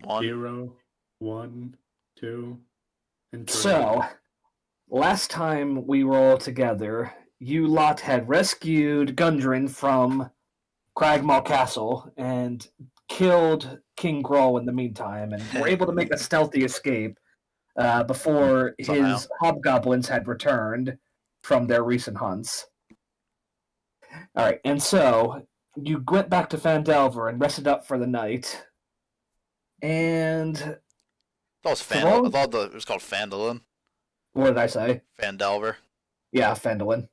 1. 0, 1, 2, and 3. So, last time we were all together, you lot had rescued Gundren from Cragmaw Castle and killed King Groll in the meantime, and were able to make a stealthy escape before Somehow. his hobgoblins had returned from their recent hunts. All right, and so you went back to Phandelver and rested up for the night, and I thought it was called Phandalin. what did I say? Phandelver. Yeah, Phandalin.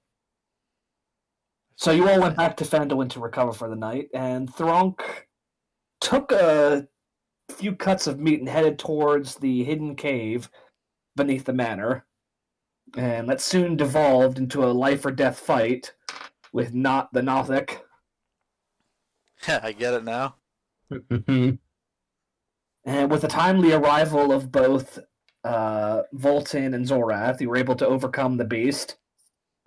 So you all went back to Phandalin to recover for the night, and Thron'k took a few cuts of meat and headed towards the hidden cave beneath the manor. And that soon devolved into a life-or-death fight with the Nothic. I get it now. And with the timely arrival of both Vul Tinn and Xorath, you were able to overcome the beast,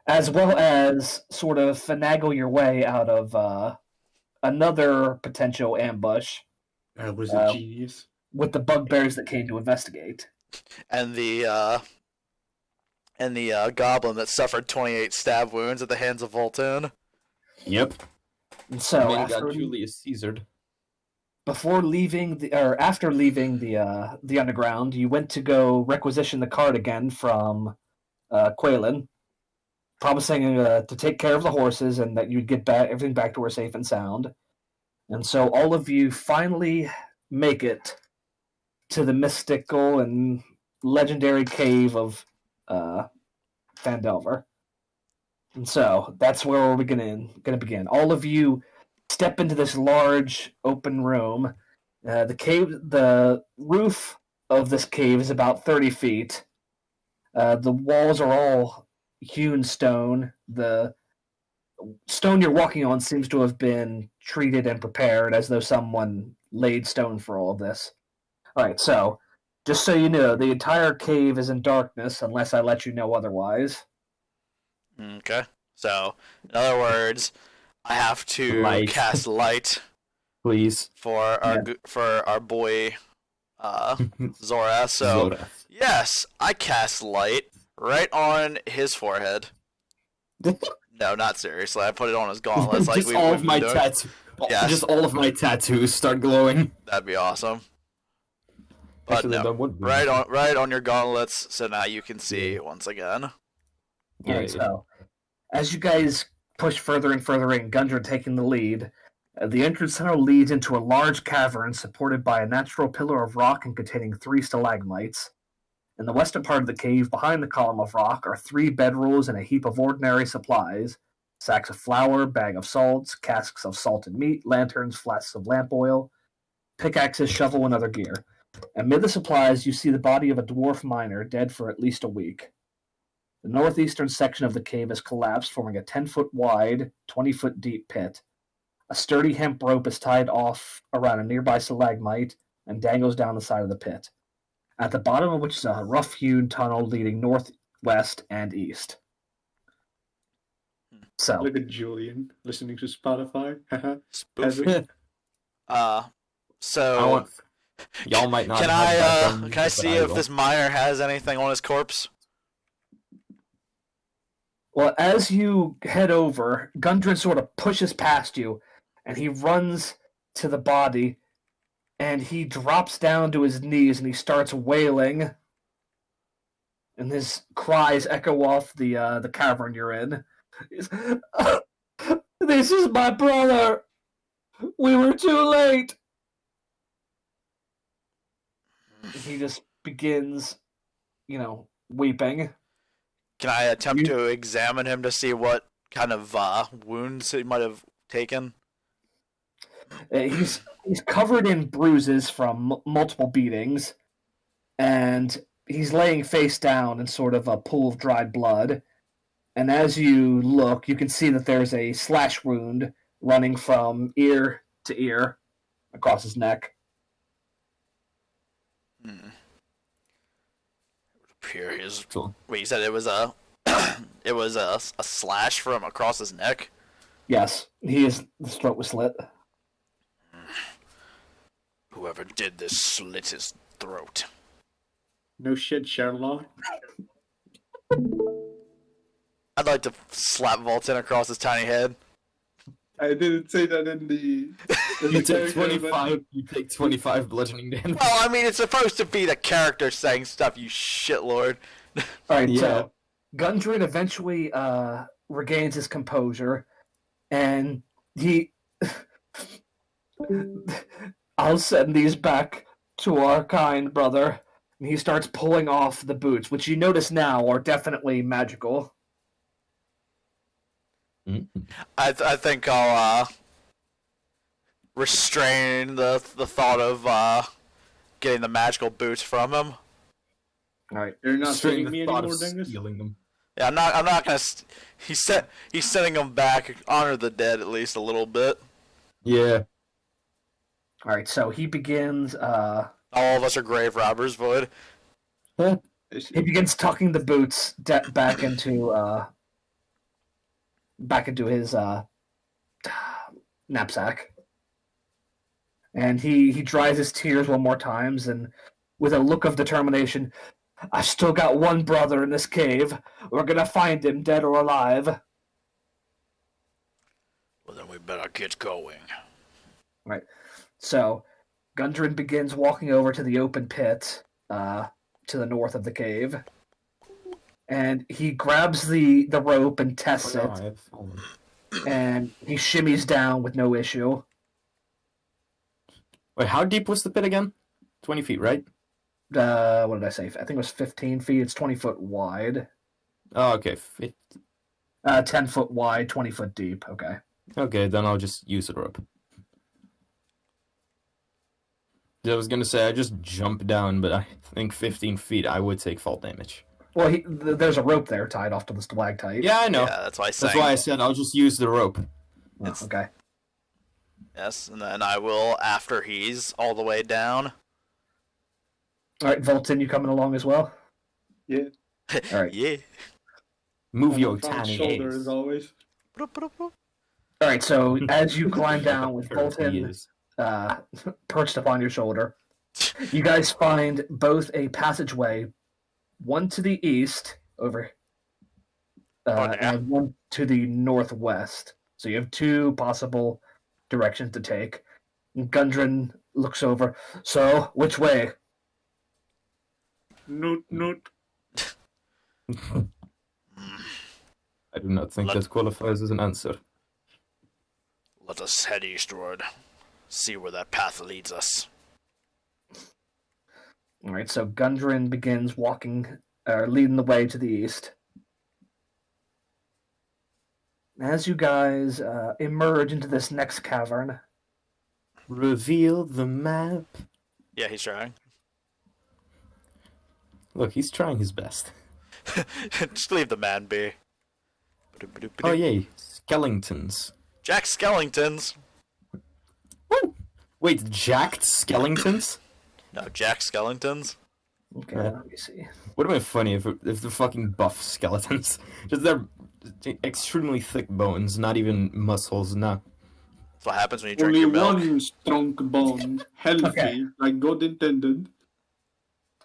as well as sort of finagle your way out of another potential ambush. I was a genius. With the bugbears that came to investigate. And the goblin that suffered 28 stab wounds at the hands of Vul Tinn. Yep. And so And then got Julius Caesared. after leaving the underground, you went to go requisition the cart again from Quaylen, promising to take care of the horses and that you'd get everything back to her safe and sound. And so all of you finally make it to the mystical and legendary cave of Phandelver. And so that's where we're going to begin. All of you step into this large open room. The roof of this cave is about 30 feet. The walls are all hewn stone. The stone you're walking on seems to have been treated and prepared as though someone laid stone for all of this. All right, so just so you know, the entire cave is in darkness unless I let you know otherwise. Okay. So, in other words, I have to cast light, please, for our boy Xorath. So, yes, I cast light right on his forehead. No, not seriously. I put it on his gauntlets. Just all of my tattoos. Yes. Just all of my tattoos start glowing. That'd be awesome. But Actually, no, right on your gauntlets, so now you can see once again. Yeah, so as you guys push further and further in, Gundren taking the lead, the entrance tunnel leads into a large cavern supported by a natural pillar of rock and containing 3 stalagmites. In the western part of the cave, behind the column of rock, are 3 bedrolls and a heap of ordinary supplies: sacks of flour, bag of salts, casks of salted meat, lanterns, flasks of lamp oil, pickaxes, shovel, and other gear. Amid the supplies, you see the body of a dwarf miner, dead for at least a week. The northeastern section of the cave has collapsed, forming a 10-foot wide, 20-foot deep pit. A sturdy hemp rope is tied off around a nearby stalagmite and dangles down the side of the pit, at the bottom of which is a rough-hewn tunnel leading northwest and east. So, look at Julian listening to Spotify. Spoofy. So y'all might not. Can I see if this miner has anything on his corpse? Well, as you head over, Gundren sort of pushes past you, and he runs to the body, and he drops down to his knees, and he starts wailing, and his cries echo off the cavern you're in. This is my brother! We were too late! He just begins, weeping. Can I attempt to examine him to see what kind of wounds he might have taken? He's covered in bruises from multiple beatings, and he's laying face down in sort of a pool of dried blood. And as you look, you can see that there's a slash wound running from ear to ear across his neck. Here is. Wait, you said it was a slash from across his neck? Yes, his throat was slit. Whoever did this slit his throat. No shit, Sherlock. I'd like to slap Vul Tinn across his tiny head. I didn't say that in the. You take 25. You take 25 bludgeoning damage. Well, I mean, it's supposed to be the character saying stuff, you shitlord. Alright, Yeah. so Gundren eventually regains his composure, and he... I'll send these back to our kind brother. And he starts pulling off the boots, which you notice now are definitely magical. I think I'll restrain the thought of getting the magical boots from him. Alright. You're not Strain sending me the thought anymore, of Dangus? stealing them. Yeah, I'm not gonna. He's sending them back. Honor the dead at least a little bit. Yeah. Alright, so he begins All of us are grave robbers, Void. he begins tucking the boots back into his knapsack. And he dries his tears one more times, and with a look of determination, I've still got one brother in this cave. We're gonna find him, dead or alive. Well, then we better get going. Right. So, Gundren begins walking over to the open pit to the north of the cave. And he grabs the rope and tests Oh, it, no, I have fallen. and he shimmies down with no issue. Wait, how deep was the pit again? 20 feet, right? What did I say? I think it was 15 feet. It's 20 foot wide. Oh, okay. 10 foot wide, 20 foot deep. Okay. Okay, then I'll just use the rope. I was gonna say, I just jumped down, but I think 15 feet, I would take fall damage. Well, there's a rope there tied off to the stalactite. Yeah, I know. Yeah, that's why I said. That's why I said I'll just use the rope. Oh, okay. Yes, and then I will after he's all the way down. All right, Vul Tinn, you coming along as well? Yeah. All right. Yeah. Move On your the front tiny shoulder, hands. as always. All right, so as you climb down with Vul Tinn Years. perched upon your shoulder, you guys find both a passageway, one to the east over, yeah. and one to the northwest. So you have two possible directions to take. And Gundren looks over. So, which way? Noot, noot. I do not think that qualifies as an answer. Let us head eastward. See where that path leads us. All right, so Gundren begins leading the way to the east. As you guys emerge into this next cavern, Reveal the map. Yeah, he's trying. Look, he's trying his best. Just leave the man be. Oh, yay. Skeletons. Jack Skellingtons. Woo! Wait, jacked skeletons? No, Jack Skellingtons. okay, Yeah. let me see. Would have been funny if the fucking buff skeletons. Just they're extremely thick bones, not even muscles, no. That's what happens when you drink Only your milk. one strong bone, healthy, Okay. like God intended.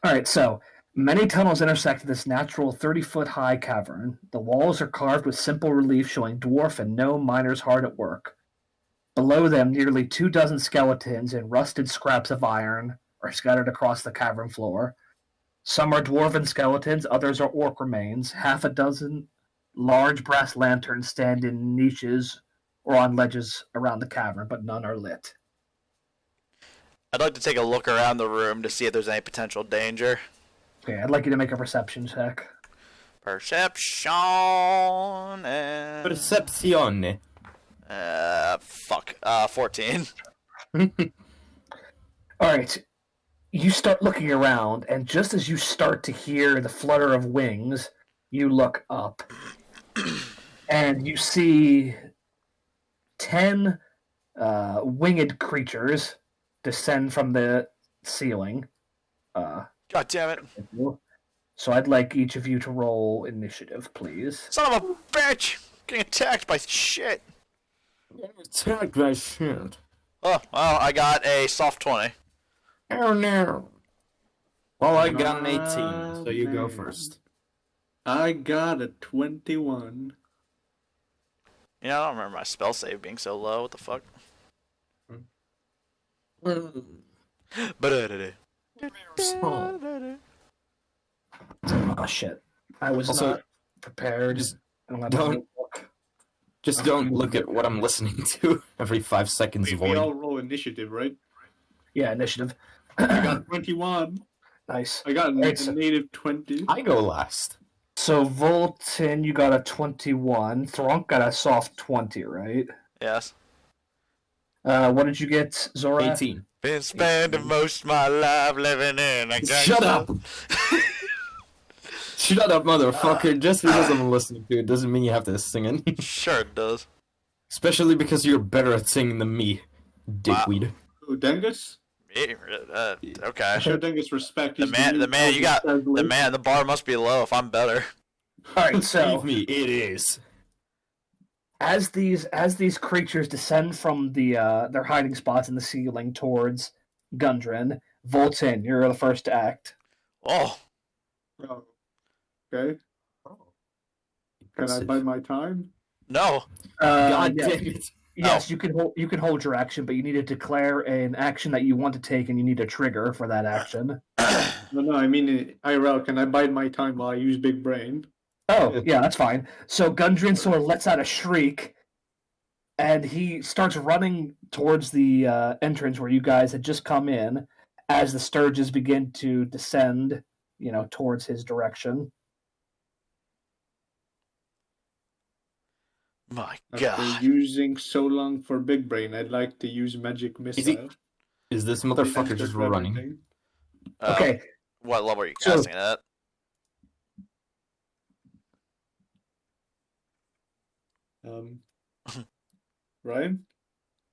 All right, so many tunnels intersect this natural 30-foot high cavern. The walls are carved with simple relief showing dwarf and gnome miners hard at work. Below them, nearly 24 skeletons and rusted scraps of iron are scattered across the cavern floor. Some are dwarven skeletons, others are orc remains. Half a dozen large brass lanterns stand in niches or on ledges around the cavern, but none are lit. I'd like to take a look around the room to see if there's any potential danger. Okay, I'd like you to make a perception check. Perception and... Percepzione. Fuck. 14. All right. You start looking around, and just as you start to hear the flutter of wings, you look up. And you see 10 winged creatures descend from the ceiling. God damn it. So I'd like each of you to roll initiative, please. Son of a bitch! Getting attacked by shit. Attack that shit. Oh, well, I got a soft 20. Oh no. Well, I got an 18, so you go man. first. I got a 21. You know, I don't remember my spell save being so low. What the fuck? Oh shit! I was Also, not prepared. just I don't have don't- my notebook. Just don't look at what I'm listening to every 5 seconds. We Void. all roll initiative, right? Yeah, initiative. I got 21. Nice. I got a Right, so- native 20. I go last. So Vul Tinn, you got a 21. Thron'k got a soft 20, right? Yes. What did you get, Xorath? 18. Been spending most of my life living in a Shut up! Shut up, motherfucker. Just because I'm listening to it doesn't mean you have to sing it. Sure it does. Especially because you're better at singing than me, dickweed. Who, Dangus? Me? Okay. I show Dangus respect. The man, the bar must be low if I'm better. All right, so Believe me, it is. as these creatures descend from their hiding spots in the ceiling towards Gundren, Vul Tinn, you're the first to act. Oh, Oh. Okay. Can I buy my time? no. God Yeah. damn it. Yes, you can hold your action, but you need to declare an action that you want to take, and you need a trigger for that action. No, I mean in IRL. Can I bide my time while I use big brain? Oh, yeah, that's fine. So Gundren sort of lets out a shriek, and he starts running towards the entrance where you guys had just come in, as the Sturges begin to descend, towards his direction. My After God. using so long for big brain, I'd like to use magic missile. Is this motherfucker just running? Okay, What level are you So- casting it at? Ryan,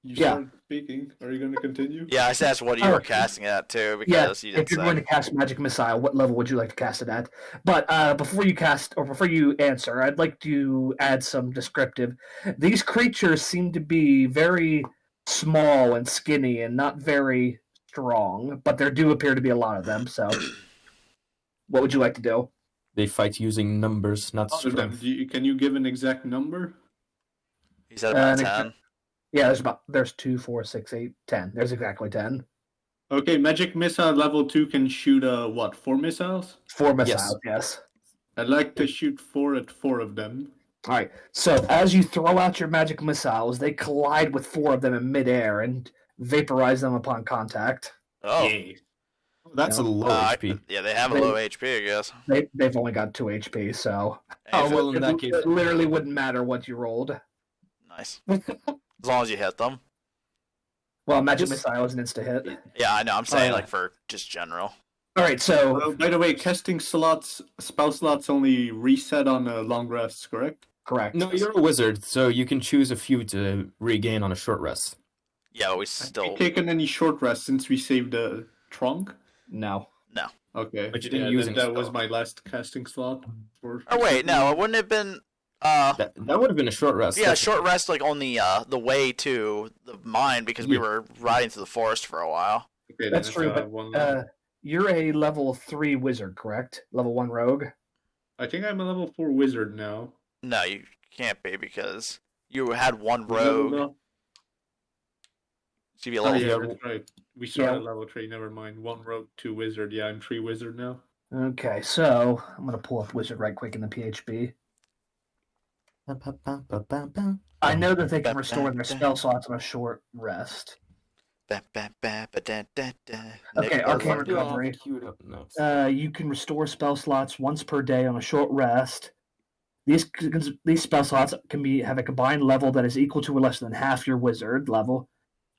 you Yeah. started speaking. Are you going to continue? Yeah, I said what you Oh. were casting it at too, yeah. because you didn't If you're say. going to cast Magic Missile, what level would you like to cast it at? But before you answer, I'd like to add some descriptive. These creatures seem to be very small and skinny and not very strong, but there do appear to be a lot of them. So, what would you like to do? They fight using numbers, not All of them. strength. Can you give an exact number? He said about an 10. Yeah, there's 2, 4, 6, 8, 10. There's exactly 10. Okay, magic missile level 2 can shoot 4 missiles? 4 missiles, yes. I'd like to shoot 4 at 4 of them. All right. So as you throw out your magic missiles, they collide with 4 of them in midair and vaporize them upon contact. Oh. Yay. That's a low HP. Yeah, they have a low HP, I guess. They've only got 2 HP, so Oh, If it- well, in that case. it literally wouldn't matter what you rolled. Nice. As long as you hit them. Well, magic Just- missile is an insta hit. Yeah, I know. I'm saying yeah. like for just general. All right. So Oh, by the way, casting spell slots only reset on long rests, correct? correct. No, you're a wizard, so you can choose a few to regain on a short rest. Yeah, we Have still. you taken any short rests since we saved Thron'k? No. Okay. But you didn't use any that was spell. my last casting slot. Oh wait, no, it wouldn't have been. That would have been a short rest. Yeah, short rest like on the way to the mine because we were riding through the forest for a while. Okay, That's then true, it's, but, one You're a level 3 wizard, correct? Level 1 rogue. I think I'm a level 4 wizard now. No, you can't be because you had one Level rogue. up. So you'd be a Oh level. yeah, Yeah. that's right. We started at level 3, never mind. 1 rogue, 2 wizard. Yeah, I'm 3 wizard now. Okay, so I'm gonna pull up wizard right quick in the PHP. I know that they can restore their spell slots on a short rest. Okay, arcane recovery. You can restore spell slots once per day on a short rest. These spell slots can have a combined level that is equal to or less than half your wizard level,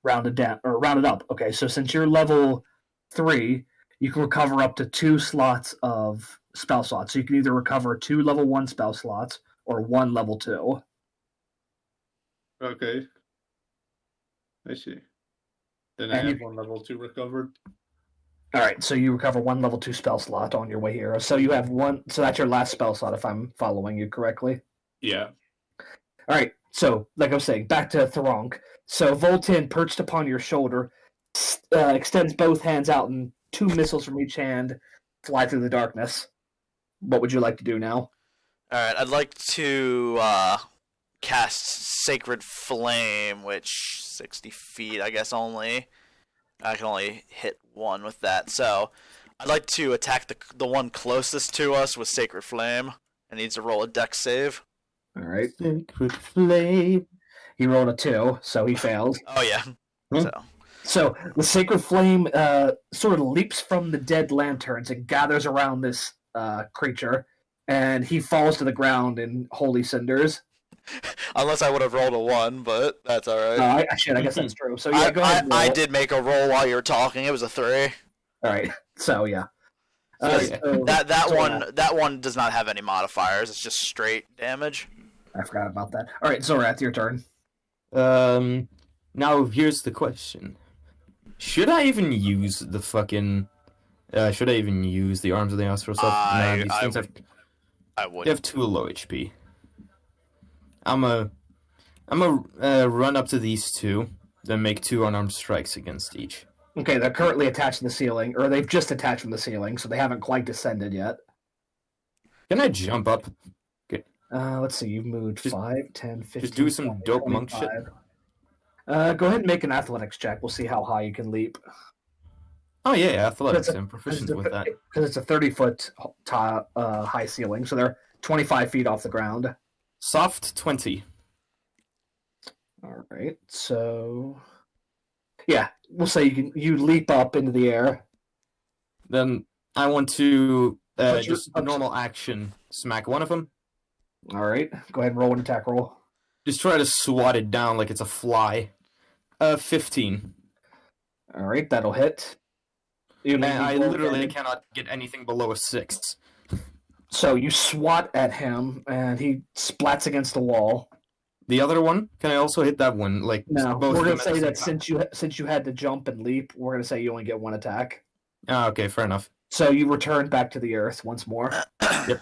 rounded down or rounded up. Okay, so since you're level 3, you can recover up to 2 slots of spell slots. So you can either recover 2 level 1 spell slots or 1 level 2. Okay. I see. Then I And have you- 1 level 2 recovered. All right, so you recover 1 level 2 spell slot on your way here. So you have 1. So that's your last spell slot, if I'm following you correctly. Yeah. All right, so like I was saying, back to Thron'k. So Vul Tinn, perched upon your shoulder, extends both hands out, and 2 missiles from each hand fly through the darkness. What would you like to do now? Alright, I'd like to cast Sacred Flame, which 60 feet, I guess only. I can only hit one with that. So I'd like to attack the one closest to us with Sacred Flame. It needs to roll a dex save. All right. Sacred flame. He rolled a 2, so he failed. Oh, yeah. So the Sacred Flame sort of leaps from the dead lanterns and gathers around this creature, and he falls to the ground in holy cinders. Unless I would have rolled a 1, but that's alright. I guess that's true. So yeah, go ahead. I did make a roll while you were talking. It was a 3. Alright, so yeah. So that one does not have any modifiers. It's just straight damage. I forgot about that. Alright, Xorath, your turn. Now here's the question. Should I even use the fucking... should I even use the Arms of the Astral stuff? No, these things I would. They have 2 low HP. I'm a run up to these 2, then make 2 unarmed strikes against each. Okay, they're currently attached to the ceiling, or they've just attached from the ceiling, so they haven't quite descended yet. Can I jump up? Let's see, you've moved 5, 10, 15, Just do some 20, dope 25. monk shit. Go ahead and make an athletics check. We'll see how high you can leap. Oh yeah, athletics. I'm proficient with that. Because it's a 30-foot high ceiling, so they're 25 feet off the ground. Soft 20. All right, so yeah, we'll say you leap up into the air. Then I want to just normal action smack one of them. All right, go ahead and roll an attack roll. Just try to swat it down like it's a fly. 15. All right, that'll hit. I literally cannot get anything below a 6. So you swat at him, and he splats against the wall. The other one? Can I also hit that one? Like no, both we're gonna say that time? since you had to jump and leap, we're gonna say you only get 1 attack. Ah, okay, fair enough. So you return back to the earth once more. Yep.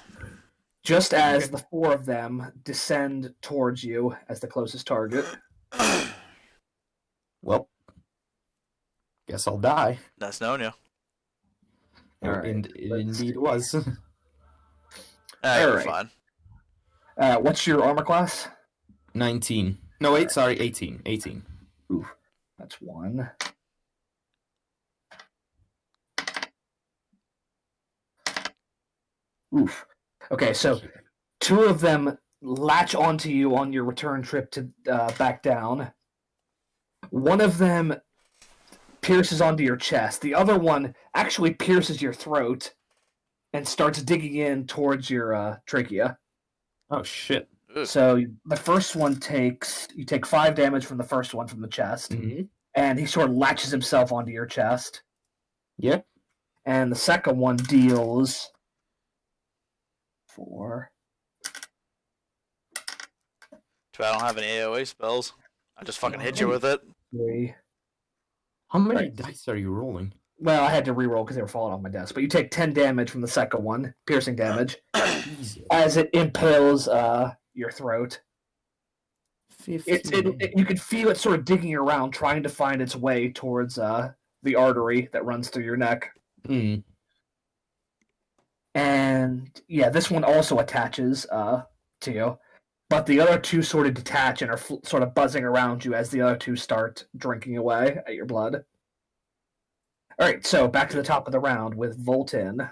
Just as the 4 of them descend towards you as the closest target. Well, guess I'll die. That's known you. All right, indeed was. You're fine. What's your armor class? 19. No, wait, sorry, 18. 18. Oof, that's 1. Oof. Okay, so 2 of them latch onto you on your return trip to back down. One of them pierces onto your chest. The other one actually pierces your throat and starts digging in towards your trachea. Oh, shit. So the first one you take 5 damage from the first one from the chest, and he sort of latches himself onto your chest. Yeah. And the second one deals 4. I don't have any AoE spells. I just fucking hit you with it. 3. How many dice are you rolling? Well, I had to reroll because they were falling off my desk. But you take 10 damage from the second one, piercing damage, as it impales your throat. 15. You can feel it sort of digging around, trying to find its way towards the artery that runs through your neck. Mm. And yeah, this one also attaches to you. But the other 2 sort of detach and are sort of buzzing around you as the other 2 start drinking away at your blood. All right, so back to the top of the round with Vul Tinn.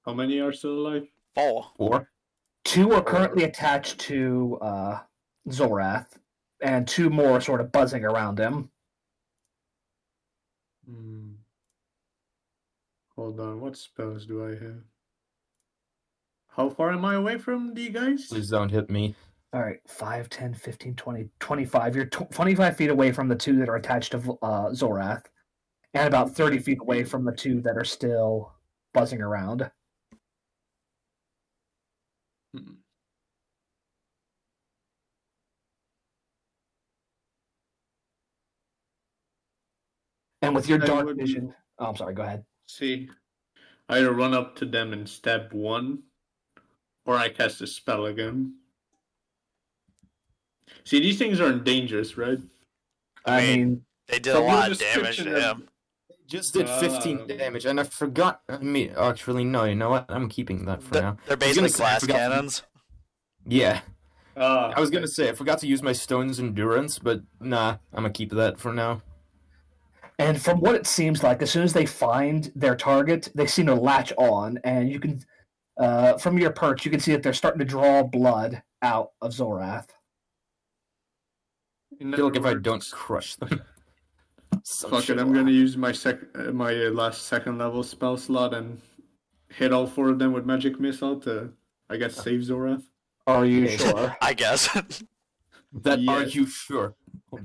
How many are still alive? 4. 2 are currently attached to Xorath, and 2 more sort of buzzing around him. Hold on, what spells do I have? How far am I away from the guys? Please don't hit me. All right, 5, 10, 15, 20, 25. You're 25 feet away from the 2 that are attached to Xorath, and about 30 feet away from the 2 that are still buzzing around. And with your dark vision... Oh, I'm sorry, go ahead. See, I either run up to them and stab one, or I cast a spell again. See, these things aren't dangerous, right? I mean, they did a lot of damage to him. Just did 15 damage, and I forgot. Actually, no. You know what? I'm keeping that for now. They're basically glass cannons. Yeah. I was gonna say I forgot to use my stone's endurance, but nah, I'm gonna keep that for now. And from what it seems like, as soon as they find their target, they seem to latch on, and you can, from your perch, you can see that they're starting to draw blood out of Xorath. I feel like if I don't crush them. Fuck it, I'm gonna use my last second level spell slot and hit all 4 of them with magic missile to, I guess, save Xorath. Are you sure? I guess. Are you sure?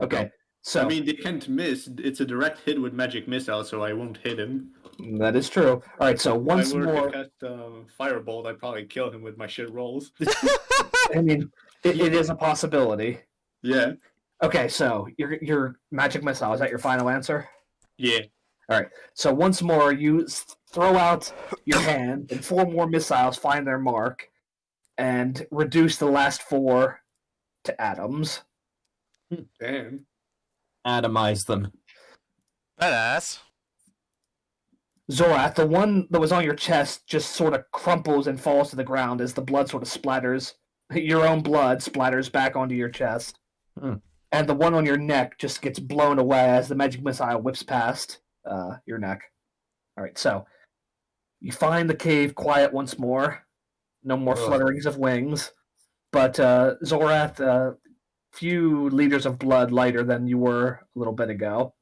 Okay, so I mean, they can't miss. It's a direct hit with magic missile, so I won't hit him. That is true. All right, so once if I were more, to cast Firebolt, I'd probably kill him with my shit rolls. I mean, it is a possibility. Yeah. Okay, so your magic missile, is that your final answer? Yeah. All right. So once more, you throw out your hand, and 4 more missiles find their mark, and reduce the last 4 to atoms. Damn. Atomize them. Badass. Xorath, the one that was on your chest, just sort of crumples and falls to the ground as the blood sort of splatters. Your own blood splatters back onto your chest. And the one on your neck just gets blown away as the magic missile whips past your neck. All right, so you find the cave quiet once more. No more flutterings of wings. But Xorath, few liters of blood lighter than you were a little bit ago.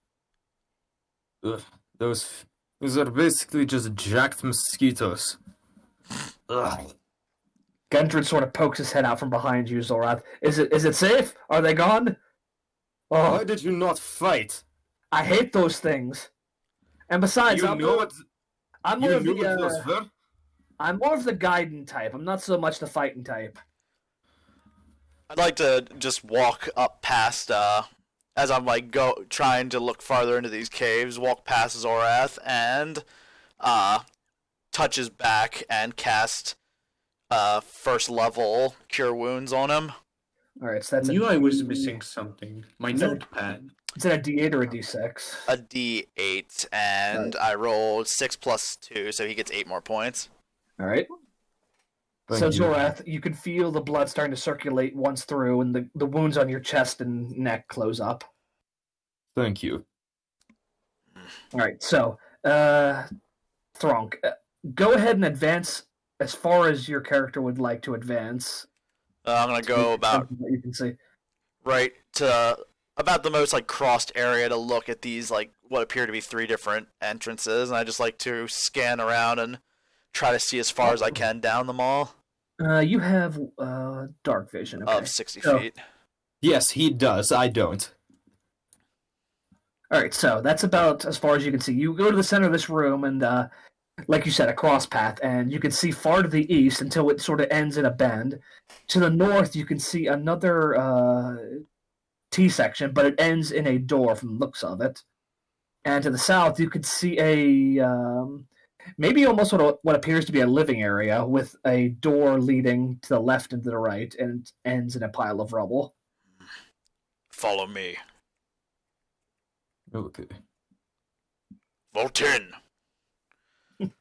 Ugh, those are basically just jacked mosquitoes. Ugh. Gundred sort of pokes his head out from behind you, Xorath. Is it safe? Are they gone? Oh, why did you not fight? I hate those things. And besides, I'm more of the guiding type. I'm not so much the fighting type. I'd like to just walk up past, as I'm like trying to look farther into these caves, walk past Xorath and touch his back and cast first level Cure Wounds on him. All right, so that's. I knew I was missing something. My notepad. Is it a D8 or a D6? A D8, and I rolled 6 plus 2, so he gets 8 more points. All right. So Xorath, you can feel the blood starting to circulate once through, and the wounds on your chest and neck close up. Thank you. All right, so Thron'k, go ahead and advance as far as your character would like to advance. I'm gonna go about you can see right to about the most like crossed area to look at these like what appear to be 3 different entrances, and I just like to scan around and try to see as far as I can down them all. You have dark vision of 60 feet. Yes, he does. I don't. All right, so that's about as far as you can see. You go to the center of this room, and like you said, a cross path, and you can see far to the east until it sort of ends in a bend. To the north, you can see another T-section, but it ends in a door from the looks of it. And to the south, you could see a maybe almost what appears to be a living area with a door leading to the left and to the right, and it ends in a pile of rubble. Follow me. Okay. Vul Tinn. On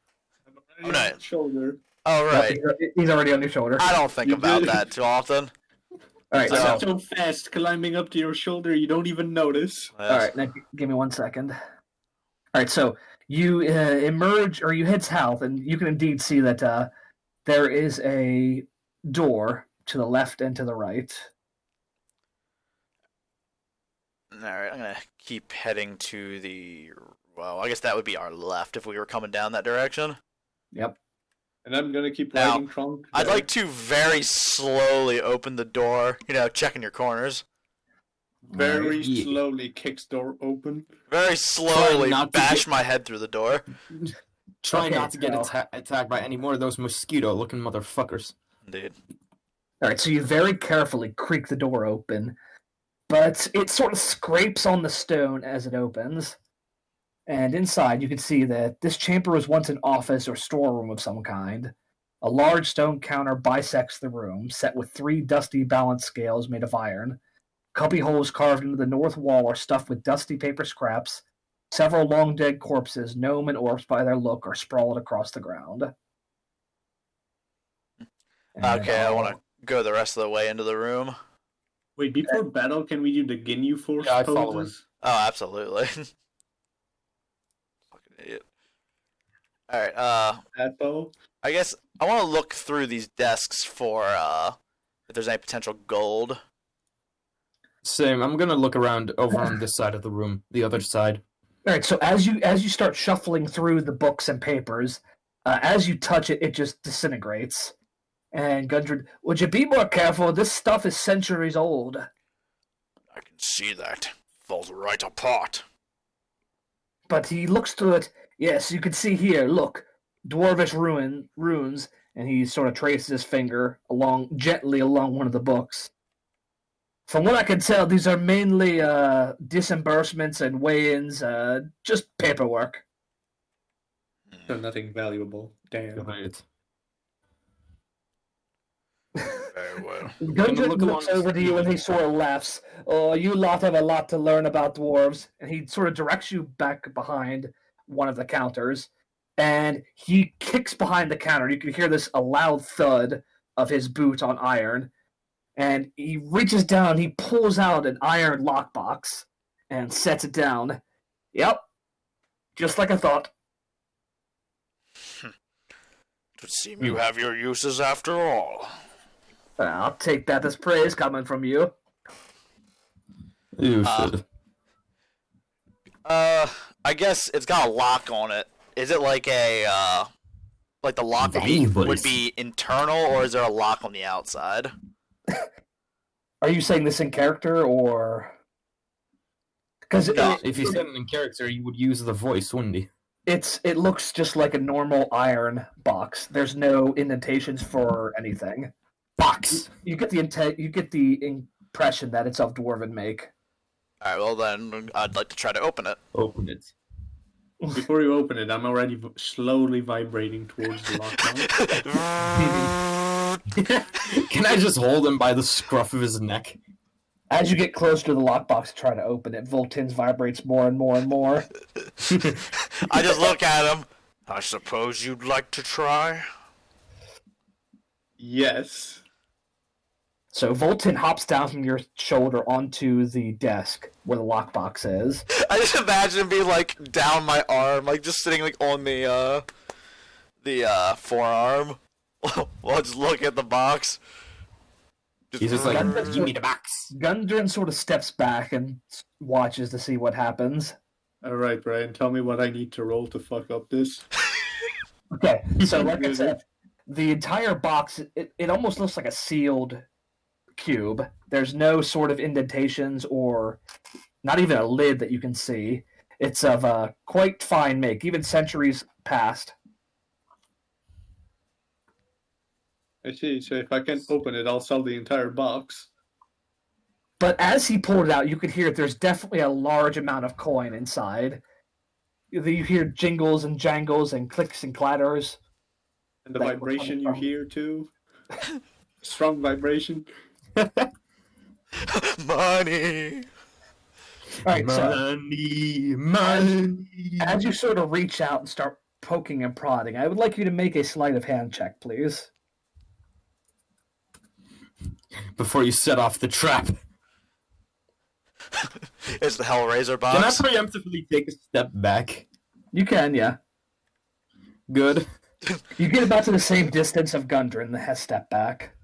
my shoulder. Oh, right. He's already on your shoulder. I don't think about that too often. All right, I'm so fast climbing up to your shoulder, you don't even notice. All right, now give me 1 second. All right, so you emerge, or you head south, and you can indeed see that there is a door to the left and to the right. All right, I'm gonna keep heading to the. Well, I guess that would be our left if we were coming down that direction. Yep. And I'm gonna keep Now, riding Thron'k. I'd like to very slowly open the door, checking your corners. Very slowly kicks door open. Very slowly bash my head through the door. Try not to get attacked by any more of those mosquito-looking motherfuckers. Indeed. All right, so you very carefully creak the door open, but it sort of scrapes on the stone as it opens. And inside, you can see that this chamber was once an office or storeroom of some kind. A large stone counter bisects the room, set with 3 dusty balance scales made of iron. Cubby holes carved into the north wall are stuffed with dusty paper scraps. Several long dead corpses, gnome and orcs by their look, are sprawled across the ground. Okay, I want to go the rest of the way into the room. Wait, before battle, can we do the Ginyu Force Yeah, I follow poses? Oh, absolutely. Fucking idiot. Alright, Atpo? I guess I want to look through these desks for, if there's any potential gold. Same. I'm gonna look around over on this side of the room, the other side. All right, so as you start shuffling through the books and papers, as you touch it, it just disintegrates. And Gundren, would you be more careful? This stuff is centuries old. I can see that. Falls right apart. But he looks through it. Yes, you can see here. Look, dwarvish runes, and he sort of traces his finger gently along one of the books. From what I can tell, these are mainly disbursements and weigh-ins, just paperwork. So nothing valuable. Damn. Right. Very well. Gundren looks over to you and he sort of laughs. Oh, you lot have a lot to learn about dwarves. And he sort of directs you back behind one of the counters. And he kicks behind the counter. You can hear a loud thud of his boot on iron. And he reaches down, he pulls out an iron lockbox and sets it down. Yep. Just like I thought. It would seem you have your uses after all. I'll take that as praise coming from you. You should. I guess it's got a lock on it. Is it like a, like the lock would be internal, or is there a lock on the outside? Are you saying this in character, or... Because if you said it in character, you would use the voice, wouldn't you? It looks just like a normal iron box. There's no indentations for anything. Box. You get the impression that it's of dwarven make. Alright, well then, I'd like to try to open it. Open it. Before you open it, I'm already slowly vibrating towards the lockdown. Can I just hold him by the scruff of his neck? As you get closer to the lockbox to try to open it, Vul Tinn vibrates more and more and more. I just look at him. I suppose you'd like to try? Yes. So Vul Tinn hops down from your shoulder onto the desk where the lockbox is. I just imagine him being like down my arm, like just sitting like on the forearm while just looking at the box. He's just like, give me the box. Gundren sort of steps back and watches to see what happens. Alright, Brian, tell me what I need to roll to fuck up this. Okay, so like I said, the entire box, it almost looks like a sealed cube. There's no sort of indentations or not even a lid that you can see. It's of a quite fine make, even centuries past. I see, so if I can't open it, I'll sell the entire box. But as he pulled it out, you could hear there's definitely a large amount of coin inside. You hear jingles and jangles and clicks and clatters. And the vibration you hear, too. Strong vibration. Money! Alright, money. As you sort of reach out and start poking and prodding, I would like you to make a sleight of hand check, please. Before you set off the trap. It's the Hellraiser box. Can I preemptively take a step back? You can, yeah. Good. You get about to the same distance of Gundren that has stepped back.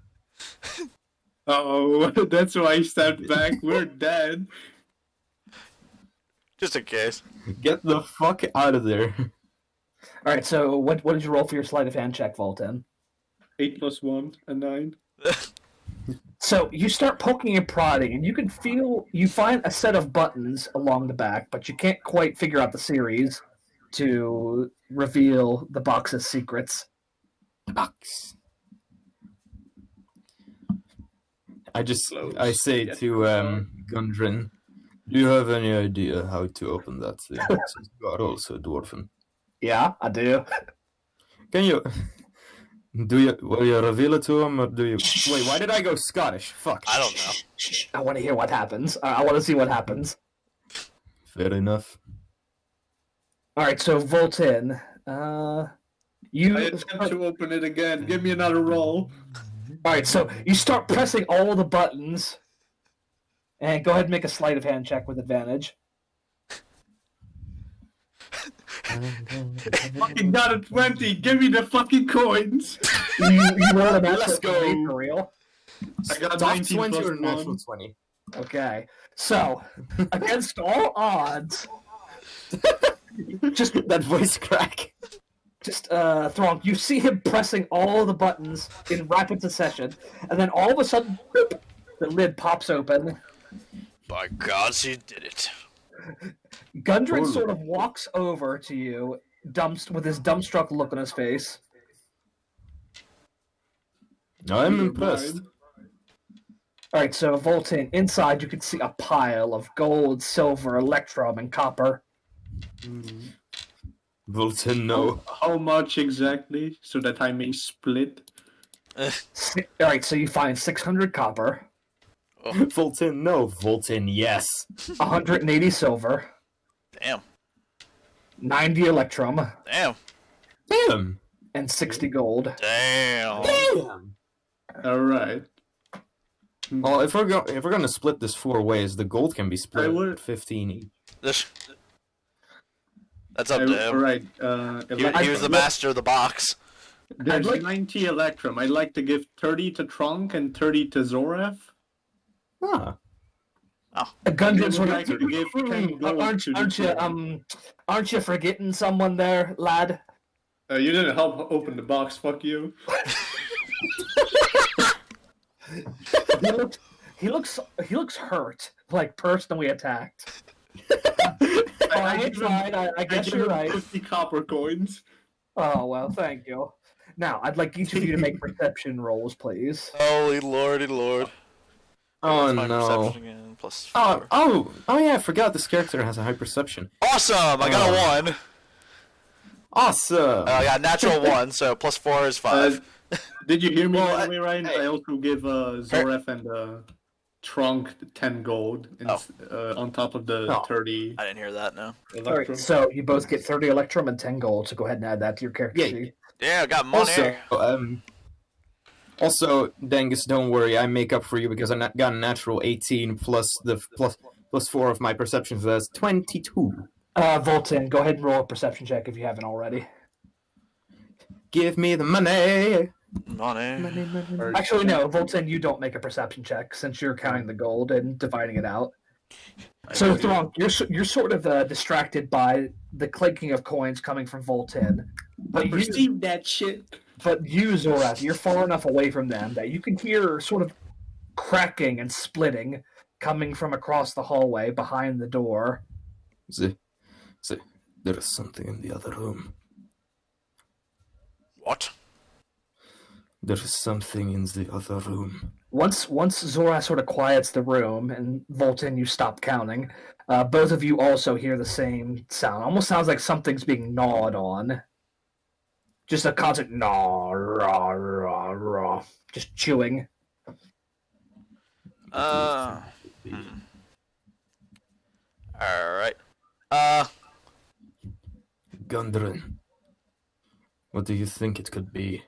Oh, that's why I stepped back. We're dead. Just in case. Get the fuck out of there. Alright, so what did you roll for your sleight of hand check, Vul Tinn? 8 + 1 = 9. So you start poking and prodding, and you find a set of buttons along the back, but you can't quite figure out the series to reveal the box's secrets. The box. I say to Gundren, do you have any idea how to open that thing? Since you are also dwarfen. Yeah, I do. Can you... Will you reveal it to him, or do you... Wait, why did I go Scottish? Fuck. I don't know. Shh, I want to hear what happens. I want to see what happens. Fair enough. All right, so Vul Tinn, you. I attempt to open it again. Give me another roll. All right, so you start pressing all the buttons, and go ahead and make a sleight of hand check with advantage. Fucking got a 20. Give me the fucking coins. You roll a natural Let's go. 20 for real. I got Top 19 20 plus or natural 1. 20? Okay, so against all odds, just That voice crack. Thron'k, you see him pressing all the buttons in rapid succession, and then all of a sudden, boop, the lid pops open. By gods, he did it. Gundren Ooh. sort of walks over to you, with his dumbstruck look on his face. I'm impressed. All right, so Vul Tinn, inside you can see a pile of gold, silver, electrum, and copper. Vul Tinn, no. How much exactly, so that I may split? All right, so you find 600 copper, Vul Tinn, no. Vul Tinn, yes. 180 silver, Damn. 90 electrum, Damn. Damn. and 60 gold. Damn. Damn. Alright. Well, if we're gonna split this 4 ways, the gold can be I split would- 15 each. That's up to him. Alright, He was the master of the box. There's I'd like- 90 electrum. I'd like to give 30 to Thron'k and 30 to Xorath. Ah. Gundren sort Like to give 10 gold aren't you forgetting someone there, lad? You didn't help open the box, fuck you. He looks hurt, like personally attacked. I I guess you're right. 50 copper coins. Oh well, thank you. Now, I'd like each of you to make perception rolls, please. Holy lordy lord. Oh My no. perception again, plus Oh, 4. oh yeah, I forgot this character has a high perception. Awesome! I got a 1. Awesome! I got a natural 1, so plus 4 is 5. Did you hear me Well, by the way, Ryan? hey. I also give Xorath and Thron'k 10 gold on top of the Oh. 30 I didn't hear that, no. Alright, electrum. so you both get 30 electrum and 10 gold, so go ahead and add that to your character Yeah. sheet. Yeah, I got money. Also, Dangus, don't worry, I make up for you because I got a natural 18 plus 4 of my perception, so that's 22. Vul Tinn, go ahead and roll a perception check if you haven't already. Give me the money! Money. Actually, no, Vul Tinn, you don't make a perception check since you're counting the gold and dividing it out. So, Thron'k, you're sort of distracted by the clinking of coins coming from Vul Tinn. I perceive that shit. But you, Xorath, you're far enough away from them that you can hear sort of cracking and splitting coming from across the hallway behind the door. There is something in the other room. What? There is something in the other room. Once Xorath sort of quiets the room and Vul Tinn, you stop counting, both of you also hear the same sound. Almost sounds like something's being gnawed on. Just a constant gnaw, raw, raw, raw. Just chewing. Alright. Gundren, what do you think it could be?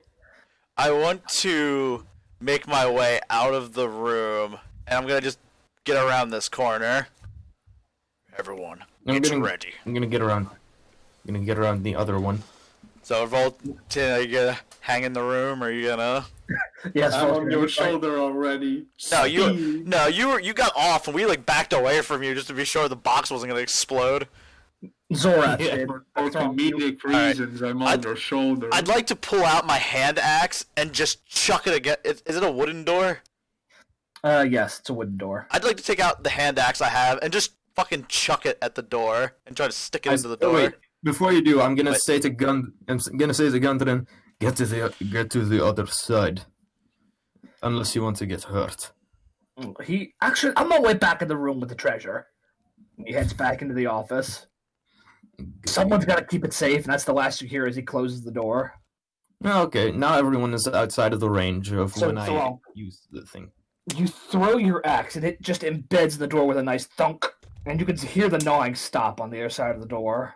I want to make my way out of the room, and I'm gonna just get around this corner. Everyone, get ready. I'm gonna get around. I'm gonna get around the other one. So, Vul Tinn, are you gonna hang in the room, or are you gonna? Yes, I'm Vul on Tinn, your you- shoulder already. No, you got off, and we backed away from you just to be sure the box wasn't gonna explode. Zorath Yeah, did. For Thron'k, you- comedic Alright. reasons, I'm on your shoulder. I'd like to pull out my hand axe and just chuck it again. Is it a wooden door? Yes, it's a wooden door. I'd like to take out the hand axe I have and just fucking chuck it at the door and try to stick it into the door. Wait, before you do, I'm gonna Wait. say to Gundren, get to the other side. Unless you want to get hurt. He actually, I'm gonna wait back in the room with the treasure. He heads back into the office. Someone's got to keep it safe, and that's the last you hear as he closes the door. Okay, now everyone is outside of the range of So when I Thron'k. use the thing. You throw your axe, and it just embeds the door with a nice thunk, and you can hear the gnawing stop on the other side of the door.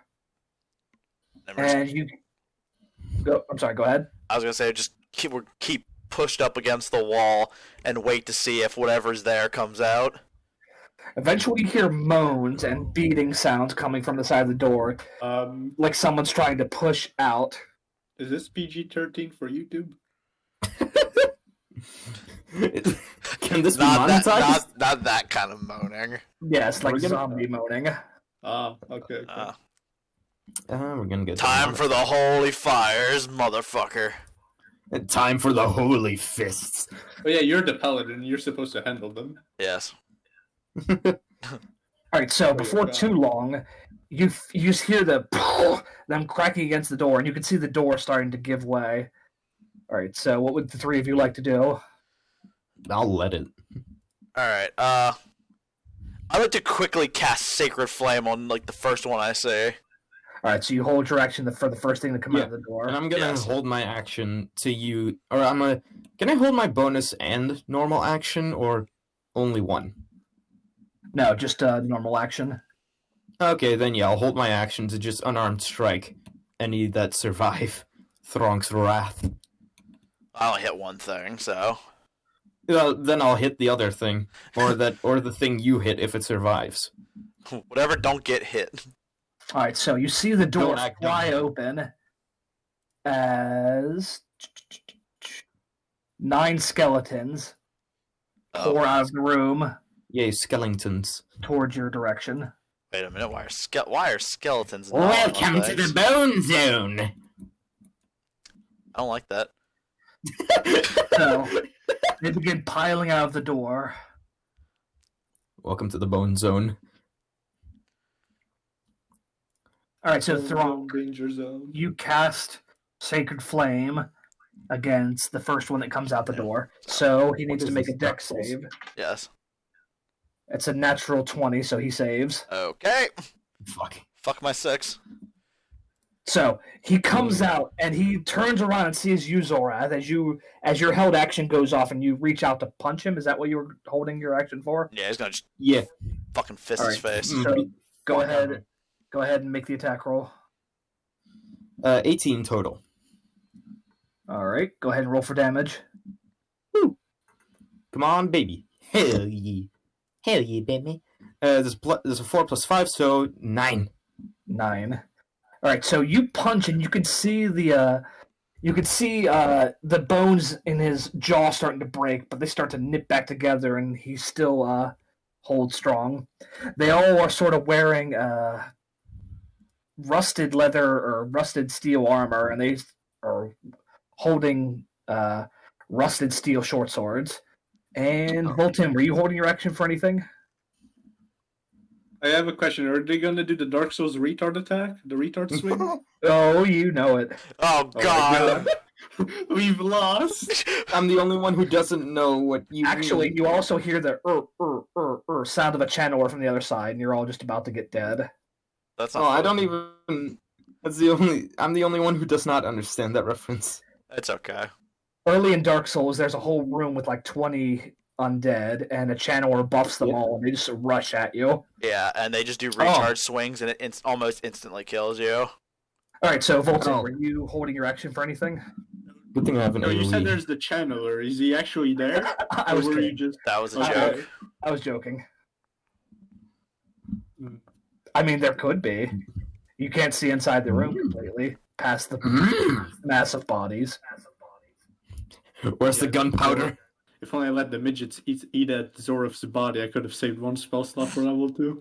And you go. I'm sorry. Go ahead. I was gonna say just keep pushed up against the wall and wait to see if whatever's there comes out. Eventually, you hear moans and beating sounds coming from the side of the door, like someone's trying to push out. Is this PG-13 for YouTube? Can this be monetized? Not that kind of moaning. Yes, like zombie moaning. Okay. We're gonna get time for the holy fires, motherfucker. Time for the holy fists. Oh yeah, you're the paladin. You're supposed to handle them. Yes. Alright, so before too long, you just hear them cracking against the door, and you can see the door starting to give way. Alright, so what would the three of you like to do? I'll let it. Alright, I like to quickly cast Sacred Flame on, like, the first one I say. Alright, so you hold your action for the first thing to come out of the door. And I'm gonna hold my action to you, or can I hold my bonus and normal action, or only one? No, just normal action. Okay, then yeah, I'll hold my action to just unarmed strike any that survive Thron'k's wrath. I only hit one thing, so... Then I'll hit the other thing, or the thing you hit if it survives. Whatever don't get hit. Alright, so you see the door fly open as 9 skeletons pour out of the room. Yay, skeletons. Towards your direction. Wait a minute, why are skeletons not Welcome to the Bone Zone! I don't like that. So, they begin piling out of the door. Welcome to the Bone Zone. Alright, so Thron'k, Danger Zone. you cast Sacred Flame against the first one that comes out the door. So he needs to make a dex save. Yes. It's a natural 20, so he saves. Okay. Fuck my 6. So he comes out and he turns around and sees you, Xorath, as your held action goes off and you reach out to punch him. Is that what you were holding your action for? Yeah, he's gonna just fucking fist All his face. So go ahead and make the attack roll. 18 total. All right, go ahead and roll for damage. Woo! Come on, baby. Hell yeah, baby. There's a 4 plus 5, so 9. 9. All right, so you punch and you can see the bones in his jaw starting to break, but they start to knit back together, and he still holds strong. They all are sort of wearing rusted leather or rusted steel armor, and they are holding rusted steel short swords. And Vul Tinn, were you holding your action for anything? I have a question. Are they going to do the Dark Souls retard attack? The retard swing? Oh, you know it. Oh, God. We've lost. I'm the only one who doesn't know what you Actually, mean. you also hear the sound of a channeler from the other side, and you're all just about to get dead. That's not I don't even... I'm the only one who does not understand that reference. It's okay. Early in Dark Souls, there's a whole room with like 20 undead, and a channeler buffs them all, and they just rush at you. Yeah, and they just do recharge swings, and it almost instantly kills you. Alright, so Vul Tinn, were you holding your action for anything? Good thing I have an You said AoE. there's the channeler. Is he actually there? I was kidding. That was a joke. I was joking. I mean, there could be. You can't see inside the room completely, past the massive bodies. Where's the gunpowder? If only I let the midgets eat at Xorath's body, I could have saved 1 spell slot for level 2.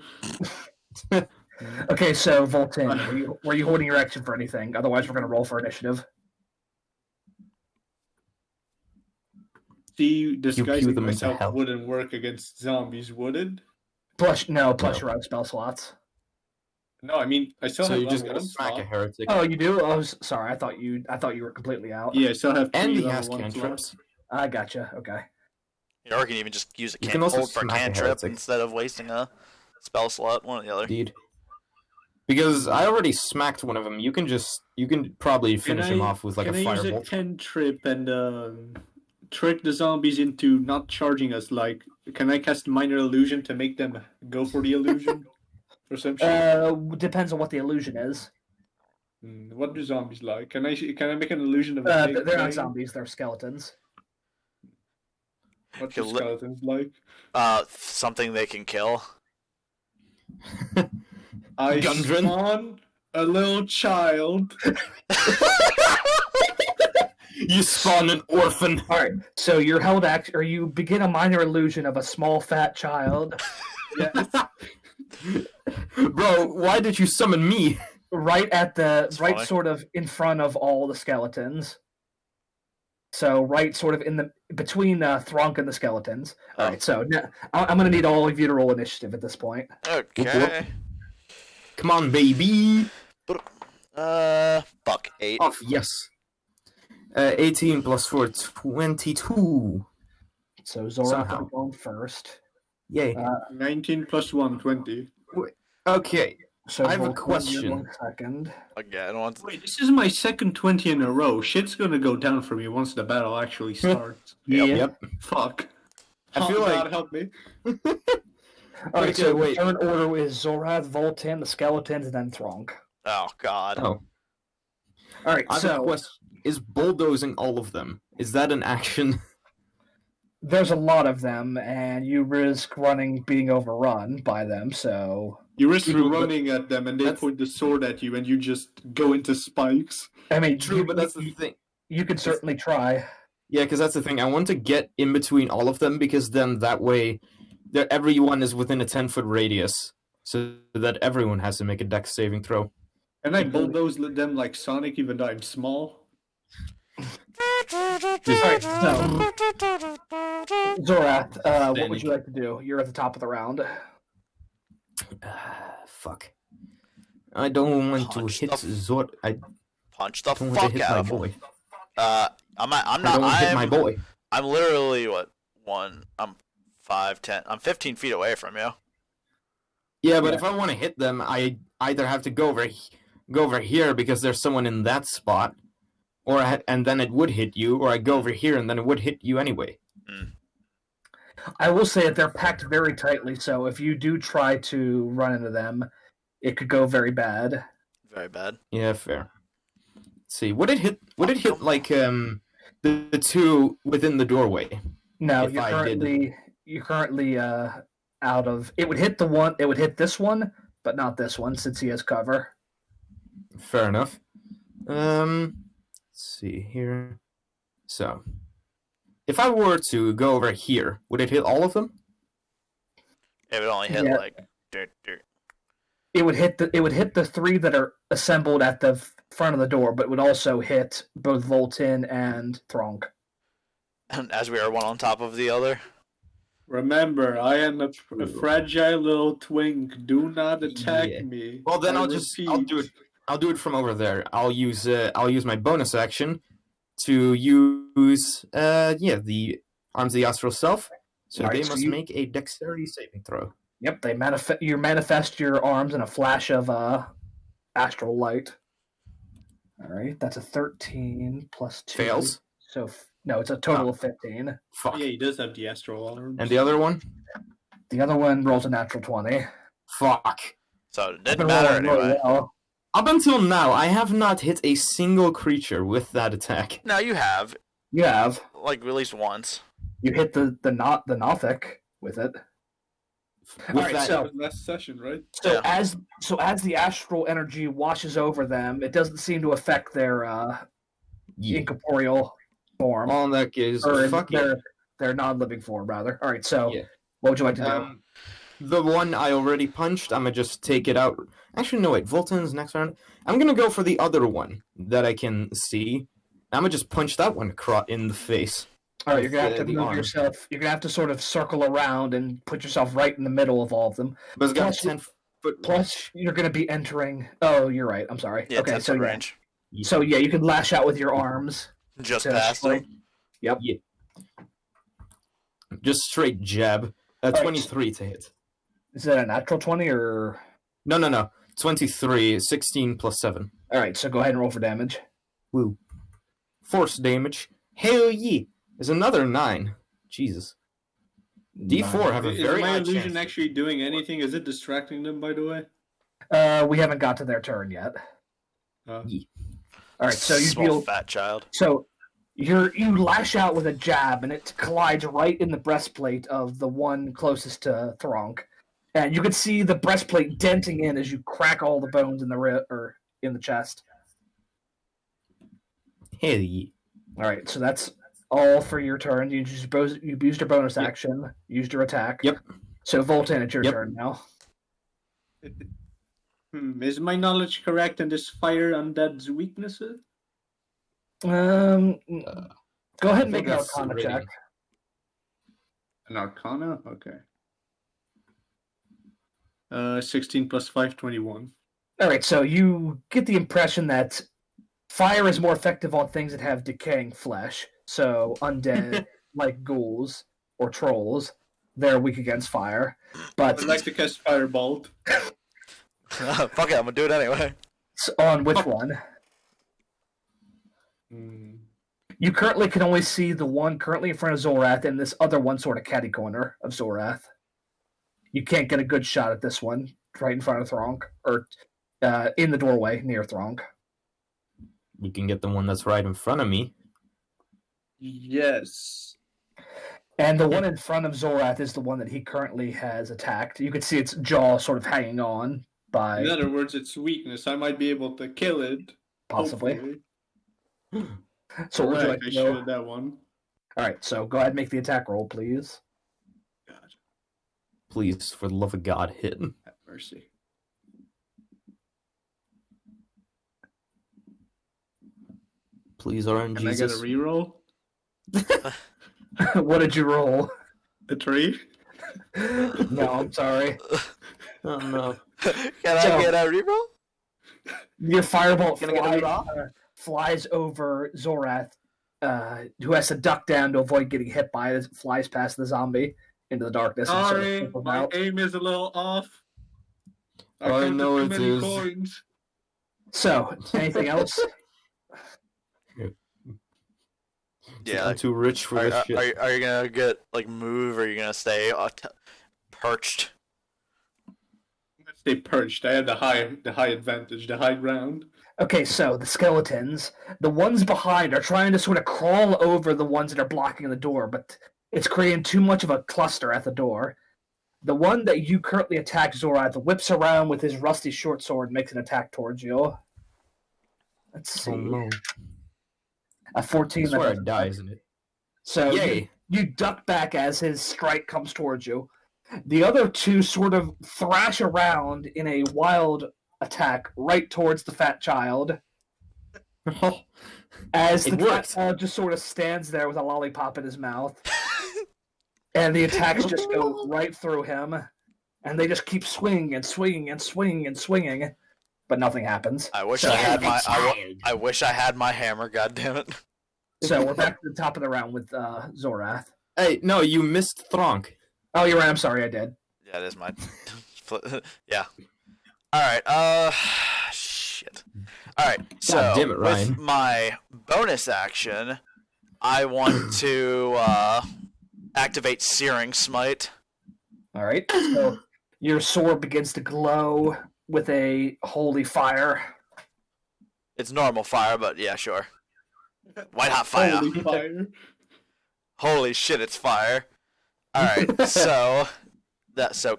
Okay, so Vul Tinn, were you holding your action for anything? Otherwise, we're going to roll for initiative. See, disguising them into myself hell. wouldn't work against zombies, would it? Plus you're out of spell slots. No, I mean, I still So have you're just level gonna 1 smack a slot. heretic. Oh, you do? I was sorry. I thought you were completely out. Yeah, I still have 3 And he level has 1 cantrips. slots. I gotcha. Okay. Or you can even just use a You can also hold for smack a cantrip heretic. instead of wasting a spell slot, one or the other. Indeed. Because I already smacked one of them. You can probably finish him off with like a Can I use a firebolt. cantrip and trick the zombies into not charging us? Like, can I cast minor illusion to make them go for the illusion? Or some shit? Depends on what the illusion is. What do zombies like? Can I make an illusion of a big They're brain? not zombies, they're skeletons. What do skeletons like? Something they can kill. I Gundren? spawn a little child. You spawn an orphan. Alright, so you're held or you begin a minor illusion of a small fat child. Yes. Bro, why did you summon me? Right at the funny. sort of in front of all the skeletons. So right sort of in the between Thron'k and the skeletons. Oh. Alright, so now, I'm gonna need all of you to roll initiative at this point. Okay. Come on, baby. Fuck 8. Off, yes. 18 plus 4, 22. So Xorath Somehow. going first. Yay. 19 plus 1, 20. Okay. So I have a Vul Tinn, question. you're going second. Again, once. Wait, this is my second 20 in a row. Shit's gonna go down for me once the battle actually starts. Yep. Fuck. I feel Oh, like- God, help me. Alright, Okay, so wait. the third order is Xorath, Vul Tinn, the skeletons, and then Thron'k. Oh God. Oh. Alright, I have a so question. Is bulldozing all of them? Is that an action? there's a lot of them, and you risk being overrun by them, so You risk True, but running at them and they that's- point the sword at you and you just go into spikes. I mean True, but that's the thing. you could certainly try. Yeah, because that's the thing. I want to get in between all of them because then that way, everyone is within a 10-foot radius, so that everyone has to make a dex saving throw. And I bulldoze them like Sonic even though I'm small. Alright, so Xorath, what would you like to do? You're at the top of the round. Fuck. I don't want Punch to hit the- Zor. I Punch the don't want to fuck hit out my of him. boy. I'm not. I don't want to hit my boy. I'm literally I'm 5, 10. I'm 15 feet away from you. Yeah, but if I want to hit them, I either have to go over here because there's someone in that spot, and then it would hit you, or I go over here and then it would hit you anyway. I will say that they're packed very tightly, so if you do try to run into them, it could go very bad. Very bad. Yeah, fair. Let's see, would it hit like the two within the doorway? No, If I did- you're currently out of. It would hit this one, but not this one since he has cover. Fair enough. Let's see here. So, if I were to go over here, would it hit all of them? It would only hit Yeah. like. Dirt. It would hit the three that are assembled at the front of the door, but would also hit both Vul Tinn and Thron'k. And as we are one on top of the other. Remember, I am a fragile little twink. Do not attack Yeah. me. Well, then I I'll repeat. do it. I'll do it from over there. I'll use my bonus action to use the Arms of the Astral Self. So Alright, they so must you- make a dexterity saving throw. Yep, you manifest your arms in a flash of astral light. All right, that's a 13 plus 2. Fails. So no, it's a total of 15. Fuck. Yeah, he does have the astral arms. And the other one? The other one rolls a natural 20. Fuck. So it Been didn't matter rolling really anyway. well. Up until now, I have not hit a single creature with that attack. No, you have. You have. Like at least once. You hit the Nothic with it. With Alright, that, so- Last session, right? So Yeah. as the astral energy washes over them, it doesn't seem to affect their yeah. incorporeal form. All that is or fuck it. their non-living form, rather. All right, so Yeah. what would you like to do? The one I already punched, I'm gonna just take it out. Actually, no, wait. Vul Tinn's next round. I'm gonna go for the other one that I can see. I'm gonna just punch that one in the face. All right, you're gonna have to the move arm. yourself. You're gonna have to sort of circle around and put yourself right in the middle of all of them. But it's got Plus- 10-foot. Plus, you're gonna be entering. Oh, you're right. I'm sorry. Yeah, okay, 10 so foot yeah. range. So yeah, you can lash out with your arms. Just to past strike. him. Yep. Yeah. Just straight jab. Right. 23 to hit. Is that a natural 20 or? No. 23, 16 plus 7. All right, so go ahead and roll for damage. Woo. Force damage. Hell yeah. Is another 9. Jesus. D4 have a very Is my high illusion chance. actually doing anything? Is it distracting them, by the way? We haven't got to their turn yet. All right, so you Small deal. fat child. So you lash out with a jab, and it collides right in the breastplate of the one closest to Thron'k, and you can see the breastplate denting in as you crack all the bones in the in the chest. Hell yeah. All right, so that's all for your turn. You used your bonus action, used your attack. Yep. So Vul Tinn, it's your turn now. Is my knowledge correct in this fire undead's weaknesses? Go ahead and make an that's Arcana rating. check. An Arcana? Okay. 16 plus 5, 21. All right, so you get the impression that fire is more effective on things that have decaying flesh. So undead, like ghouls or trolls, they're weak against fire. But I'd like to cast Firebolt. Fuck it, I'm gonna do it anyway. on which one? You currently can only see the one currently in front of Xorath and this other one sort of catty corner of Xorath. You can't get a good shot at this one right in front of Thron'k, or in the doorway near Thron'k. You can get the one that's right in front of me. Yes. And the one in front of Xorath is the one that he currently has attacked. You can see its jaw sort of hanging on by... In other words, it's weakness. I might be able to kill it. Possibly. Hopefully. So would you Right, like I to know? showed that one. All right, so go ahead and make the attack roll, please. God, Please, for the love of God, hit. have mercy. Please, RNG. Can I get a reroll? What did you roll? A 3? No, I'm sorry. Oh no. Can I get a reroll? Your firebolt Can I get a flies over Xorath, who has to duck down to avoid getting hit by it as it flies past the zombie into the darkness. and sort of Sorry, trickles my out. aim is a little off. I counted know too it many is. coins. So, anything else? Yeah. I'm too rich for this shit. Are you gonna get move, or are you gonna stay perched? Let's stay perched. I have the high advantage, the high ground. Okay, so the skeletons, the ones behind are trying to sort of crawl over the ones that are blocking the door, but it's creating too much of a cluster at the door. The one that you currently attack, Xorath, whips around with his rusty short sword and makes an attack towards you. Let's see. Oh no. A 14. I swear that it die, isn't it? So Yay. you duck back as his strike comes towards you. The other two sort of thrash around in a wild attack right towards the fat child. As the fat child just sort of stands there with a lollipop in his mouth. And the attacks just go right through him. And they just keep swinging and swinging and swinging and swinging. But nothing happens. I wish So- I had my I wish I had my hammer. God damn it! So we're back to the top of the round with Xorath. Hey, no, you missed Thron'k. Oh, you're right. I'm sorry. I did. Yeah, it is my. Yeah. All right. Shit. All right. So God damn it, Ryan. with my bonus action, I want to activate Searing Smite. All right. So your sword begins to glow with a holy fire. It's normal fire, but yeah, sure. White hot fire. Holy fire. Holy shit, it's fire. All right, so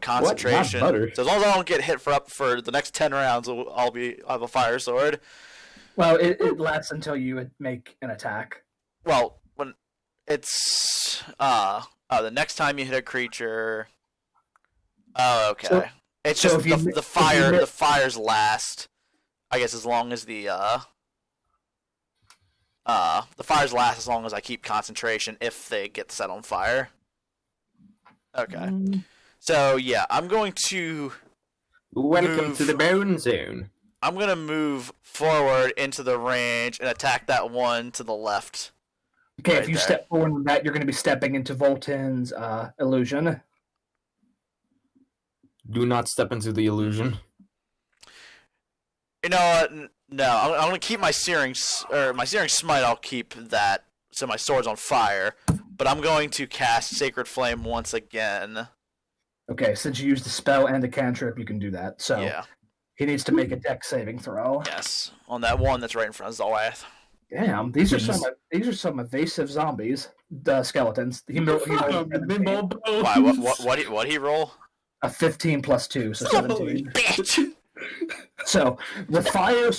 concentration. Not butter. So as long as I don't get hit for the next 10 rounds, I'll have a fire sword. Well, it lasts until you make an attack. Well, when it's the next time you hit a creature. Oh, okay. So- it's so just if you the mi- fire. if you mi- The fires last. I guess as long as the fires last as long as I keep concentration if they get set on fire. Okay. So yeah, I'm going to Welcome to the bone zone. I'm gonna move forward into the range and attack that one to the left. Okay, Right if you there. step forward with that, you're going to be stepping into Vul Tinn's illusion. Do not step into the illusion. You know what? No, I'm gonna keep my searing smite. I'll keep that so my sword's on fire. But I'm going to cast Sacred Flame once again. Okay, since you used the spell and the cantrip, you can do that. So Yeah. he needs to make a dex saving throw. Yes, on that one that's right in front of Zorath. Damn, these are some evasive zombies, skeletons. He rolled Why? What he roll? a 15 plus 2, so 17. Bitch! So the fire.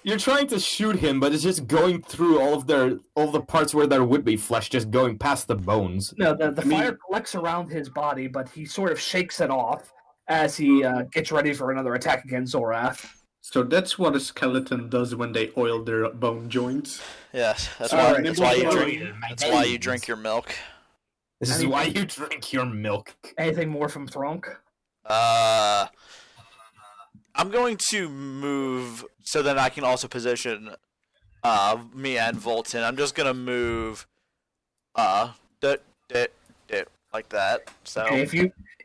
You're trying to shoot him, but it's just going through all the parts where there would be flesh, just going past the bones. No, the fire collects around his body, but he sort of shakes it off as he gets ready for another attack against Xorath. So that's what a skeleton does when they oil their bone joints. Yes, that's why you drink. That's why you drink your milk. This is why you drink your milk. Anything more from Thron'k? I'm going to move so that I can also position me and Vul Tinn. I'm just gonna move like that. So okay,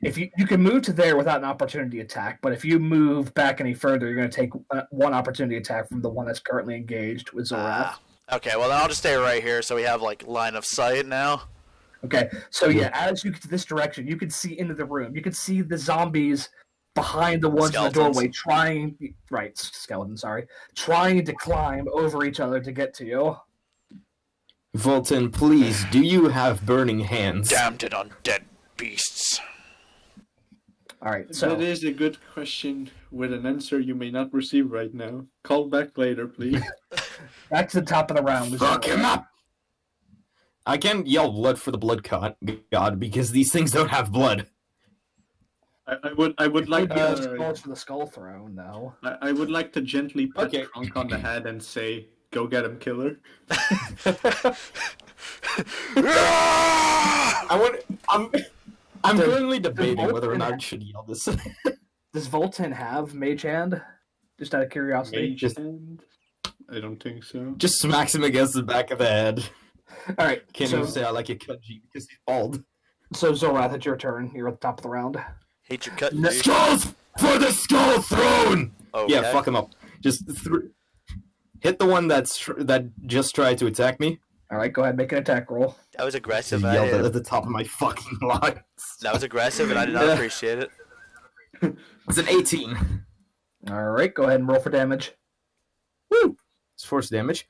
if you can move to there without an opportunity attack, but if you move back any further, you're going to take one opportunity attack from the one that's currently engaged with Xorath. Okay, well then I'll just stay right here so we have like line of sight now. Okay, so yeah, as you get to this direction, you can see into the room. You can see the zombies behind the ones in the doorway trying to climb over each other to get to you. Vul Tinn, please, do you have burning hands? Damned and undead beasts. Alright, so that is a good question with an answer you may not receive right now. Call back later, please. Back to the top of the round. Fuck him up! I can't yell blood for the blood god because these things don't have blood. I would like for the skull throw, no. I would like to gently pat Thron'k on the head and say, "Go get him, killer." I'm currently debating whether or not I should yell this. Does Vul Tinn have Mage Hand? Just out of curiosity. Mage Hand? I don't think so. Just smacks him against the back of the head. All right. Can't even say I like a Kunji because he's bald. So Xorath, it's your turn. You're at the top of the round. Hate your cut. Skulls for the skull throne. Okay. Yeah, fuck him up. Just hit the one that just tried to attack me. All right, go ahead, make an attack roll. That was aggressive. I yelled at the top of my fucking lungs. That was aggressive, and I did not appreciate it. It's an 18. All right, go ahead and roll for damage. Woo! It's force damage.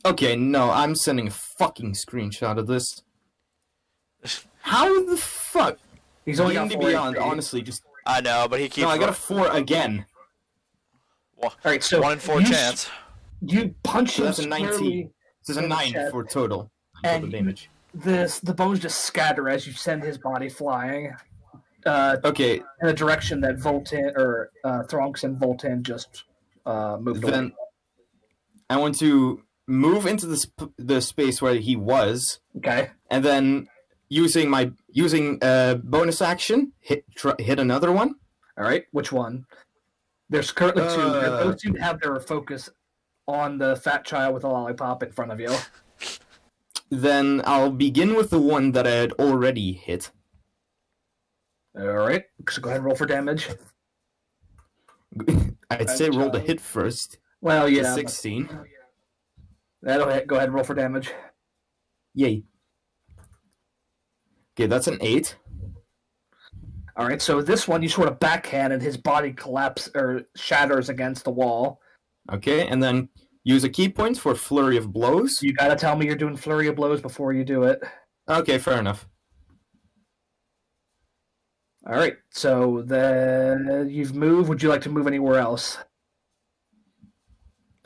Okay, no, I'm sending a fucking screenshot of this. How the fuck? He's only got 4 beyond, honestly, just... I know, but he keeps... No, I got a 4 again. Well, all right, so 1 in 4 chance. You punch him. That's a 19. This is a 9 for total damage. The bones just scatter as you send his body flying. Okay. In the direction that Vul Tinn or Thron'k and Vul Tinn just moved away. Then I want to move into the space where he was. Okay. And then using bonus action, hit another one. All right. Which one? There's currently 2. Those seem to have their focus on the fat child with a lollipop in front of you. Then I'll begin with the one that I had already hit. All right. So go ahead and roll for damage. I'd say roll the hit first. Well, yeah. 16. That'll hit. Go ahead and roll for damage. Yay. Okay, that's an 8. All right. So this one, you sort of backhand, and his body collapses or shatters against the wall. Okay, and then use a key point for Flurry of Blows. You gotta tell me you're doing Flurry of Blows before you do it. Okay, fair enough. All right. So then you've moved. Would you like to move anywhere else?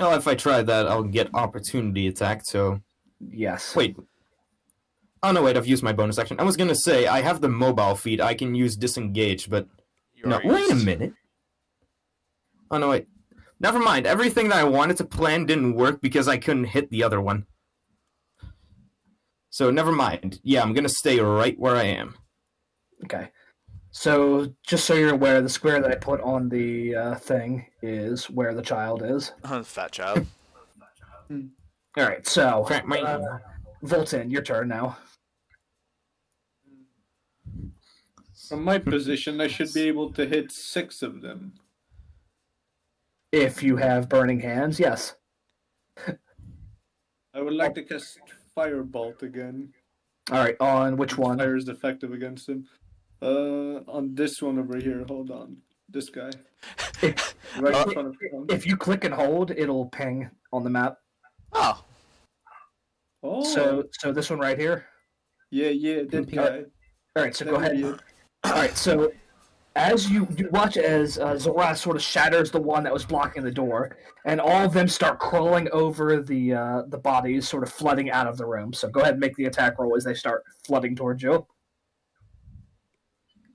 Well, if I try that, I'll get opportunity attack, so... Yes. Wait. Oh, no, wait, I've used my bonus action. I was gonna say, I have the mobile feat. I can use disengage, but... No, wait a minute. Oh, no, wait. Never mind. Everything that I wanted to plan didn't work because I couldn't hit the other one. So, never mind. Yeah, I'm gonna stay right where I am. Okay. So, just so you're aware, the square that I put on the thing is where the child is. Fat child. All right, so Vul Tinn, your turn now. From my position, I should be able to hit 6 of them. If you have burning hands, yes. I would like to cast Firebolt again. All right, on which one? Fire is effective against him. On this one over here. Hold on. This guy. Right in front of him. If you click and hold, it'll ping on the map. Oh. So this one right here. Yeah, that guy. All right, so go ahead. All right, so as you watch as Xorath sort of shatters the one that was blocking the door, and all of them start crawling over the bodies, sort of flooding out of the room. So go ahead and make the attack roll as they start flooding towards you.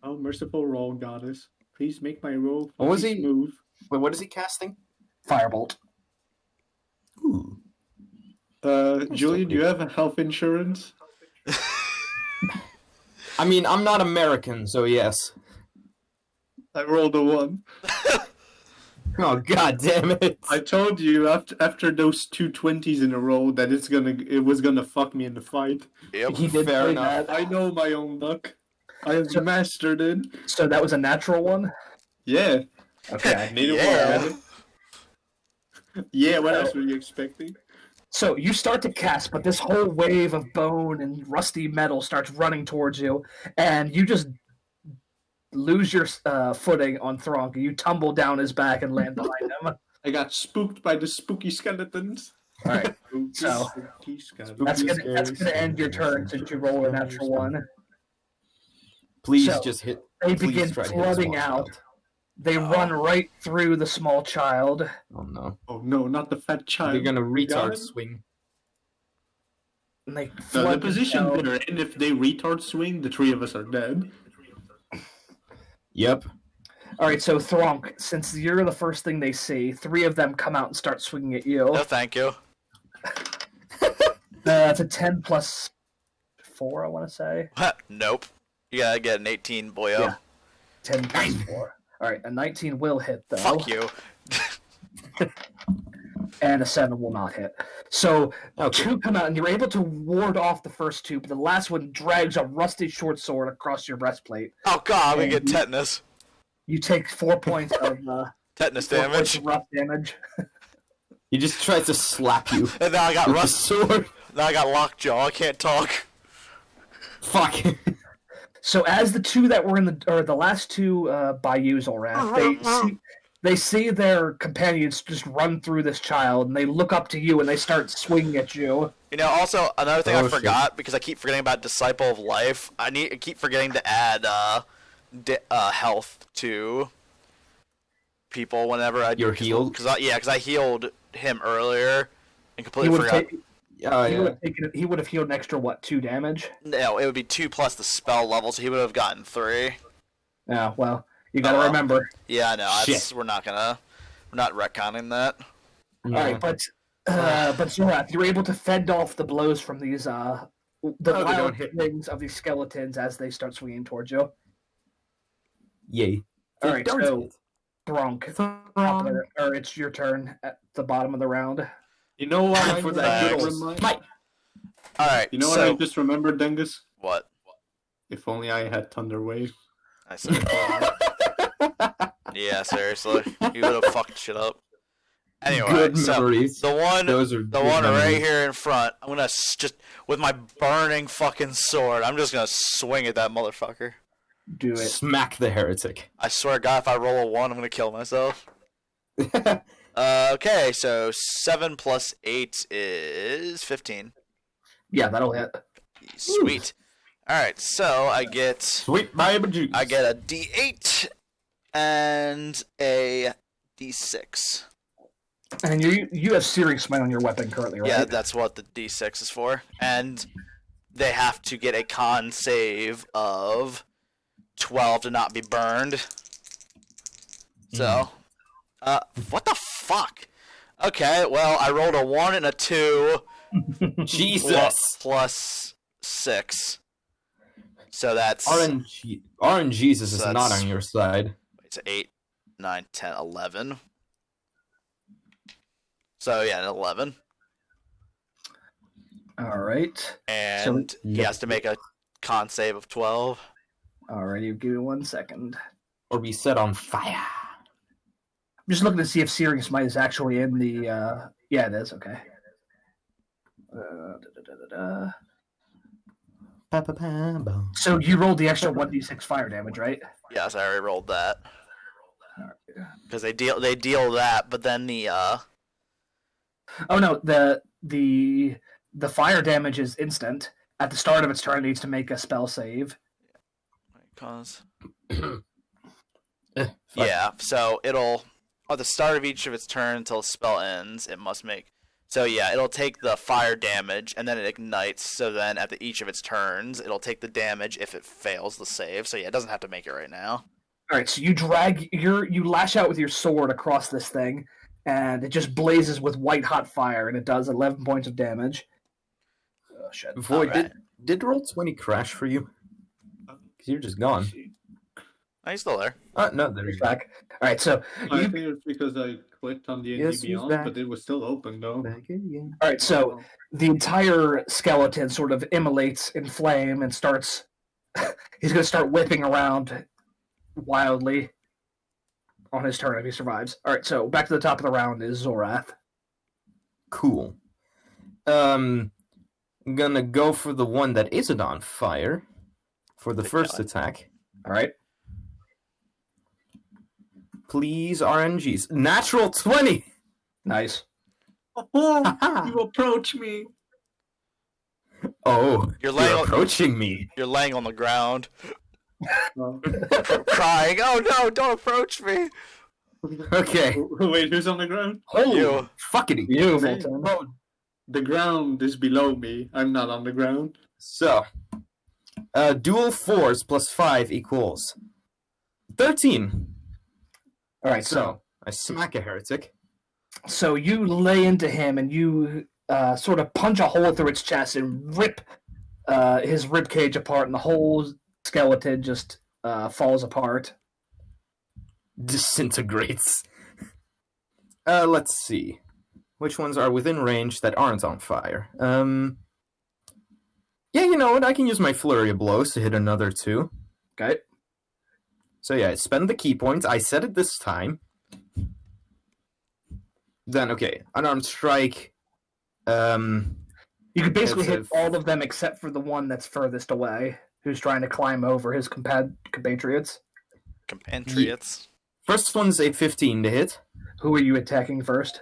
Oh, merciful roll, goddess. Please make my roll move. Wait, what is he casting? Firebolt. Ooh. Julian, do you have a health insurance? I mean, I'm not American, so yes. I rolled a 1. Oh, god damn it. I told you after those 2 20s in a row that it was gonna fuck me in the fight. Yep. He did Fair say enough. that. I know my own luck. I have mastered it. So that was a natural one? Yeah. Okay. I made it Yeah. work. Yeah, what else were you expecting? So you start to cast, but this whole wave of bone and rusty metal starts running towards you, and you just lose your footing on Thron'k. You tumble down his back and land behind him. I got spooked by the spooky skeletons. All right, so Spooky skeletons. that's gonna end your turn since you roll a natural one. Please So, just hit. They please begin try to hit flooding this one. out. They run right through the small child. Oh no. Oh no, not the fat child. They're gonna We got retard him? swing. And they The flood position down. they're in, if they retard swing, the 3 of us are dead. Yep. All right, so Thron'k, since you're the first thing they see, 3 of them come out and start swinging at you. No, thank you. That's a 10 plus 4, I want to say. Nope. You gotta get an 18, boyo. Yeah. 10 plus 4. All right, a 19 will hit, though. Fuck you. And a 7 will not hit. So Okay. 2 come out, and you're able to ward off the first 2, but the last one drags a rusty short sword across your breastplate. Oh god, I'm gonna get tetanus. You take 4 points of Tetanus 4 points damage. of rough damage. He just tries to slap you And now I got with the rust. sword. Now I got lockjaw. I can't talk. Fuck. So as the 2 that were the last 2 by you, Xorath, they see their companions just run through this child, and they look up to you and they start swinging at you. You know, also another thing Oh, I shit. forgot because I keep forgetting about Disciple of Life. I keep forgetting to add health to people whenever I You're healed? Because I healed him earlier and completely forgot. He would have healed an extra 2 damage. No, it would be 2 plus the spell level, so he would have gotten 3. Yeah, well, you gotta well. remember. Yeah, no, Shit. we're not retconning that. All right, but Xorath, you're able to fend off the blows from these the they don't wild hit. things of these skeletons as they start swinging towards you. Yay. All right, Don't so hit. Thron'k, or it's your turn at the bottom of the round. You know what? Time for that Thanks. good old Mike. Alright, You know what I just remembered, Dangus? What? If only I had Thunder Wave. I said. Yeah, seriously. You would have fucked shit up. Anyway, Good so memories. the one Those are the good one right memories. here in front, I'm gonna just with my burning fucking sword, I'm just gonna swing at that motherfucker. Do it. Smack the heretic. I swear to God, if I roll a 1, I'm gonna kill myself. Okay, so 7 plus 8 is 15. Yeah, that'll hit. Sweet. Alright, so I get Sweet baby juice. a D8 and a D6. And you have Searing Smite on your weapon currently, right? Yeah, that's what the D6 is for. And they have to get a con save of 12 to not be burned. So, what the fuck? Okay, well, I rolled a 1 and a 2 Jesus. plus 6. So that's RNG Jesus is So not that's- on your side. it's 8, 9, 10, 11. So yeah, an 11. All right. And he has to make a con save of 12. All right, you give me 1 second. Or be set on fire. I'm just looking to see if Searing Smite is actually in the. Yeah, it is. Okay. So you rolled the extra 1d6 fire damage, right? Yes, I already rolled that. Because they deal that, but then the Oh no, the fire damage is instant. At the start of its turn, it needs to make a spell save. Cause yeah, so it'll at the start of each of its turn until the spell ends, it must make. So yeah, it'll take the fire damage and then it ignites. So then at each of its turns, it'll take the damage if it fails the save. So yeah, it doesn't have to make it right now. All right, so you lash out with your sword across this thing, and it just blazes with white hot fire, and it does 11 points of damage. Oh shit! Void, did Roll20 crash for you? Because you're just gone. Oh, he's still there. No, there he's back. All right, so I think it's because I clicked on the Yes, Beyond, back. but it was still open though. all right, so the entire skeleton sort of immolates in flame and starts. He's going to start whipping around wildly on his turn if he survives. All right, so back to the top of the round is Xorath. Cool. I'm gonna go for the one that isn't on fire for the first attack. All right. Please, RNGs. Natural 20! Nice. You approach me. Oh, You're you're approaching me. You're laying on the ground, Oh. crying. Oh no! Don't approach me. Okay. Wait, who's on the ground? Holy You. fuckity. You, Man. Vul Tinn. Oh, the ground is below me. I'm not on the ground. So, dual 4s plus 5 equals 13. All right, So, I smack a heretic. So you lay into him and you sort of punch a hole through its chest and rip his rib cage apart, and the whole skeleton just falls apart. Disintegrates. Let's see. Which ones are within range that aren't on fire? Yeah, you know what? I can use my flurry of blows to hit another 2. Okay. So yeah, spend the key points. I said it this time. Then, okay, unarmed strike. You could basically It's a- hit all of them except for the one that's furthest away, who's trying to climb over his compatriots. Compatriots. First one's a 15 to hit. Who are you attacking first?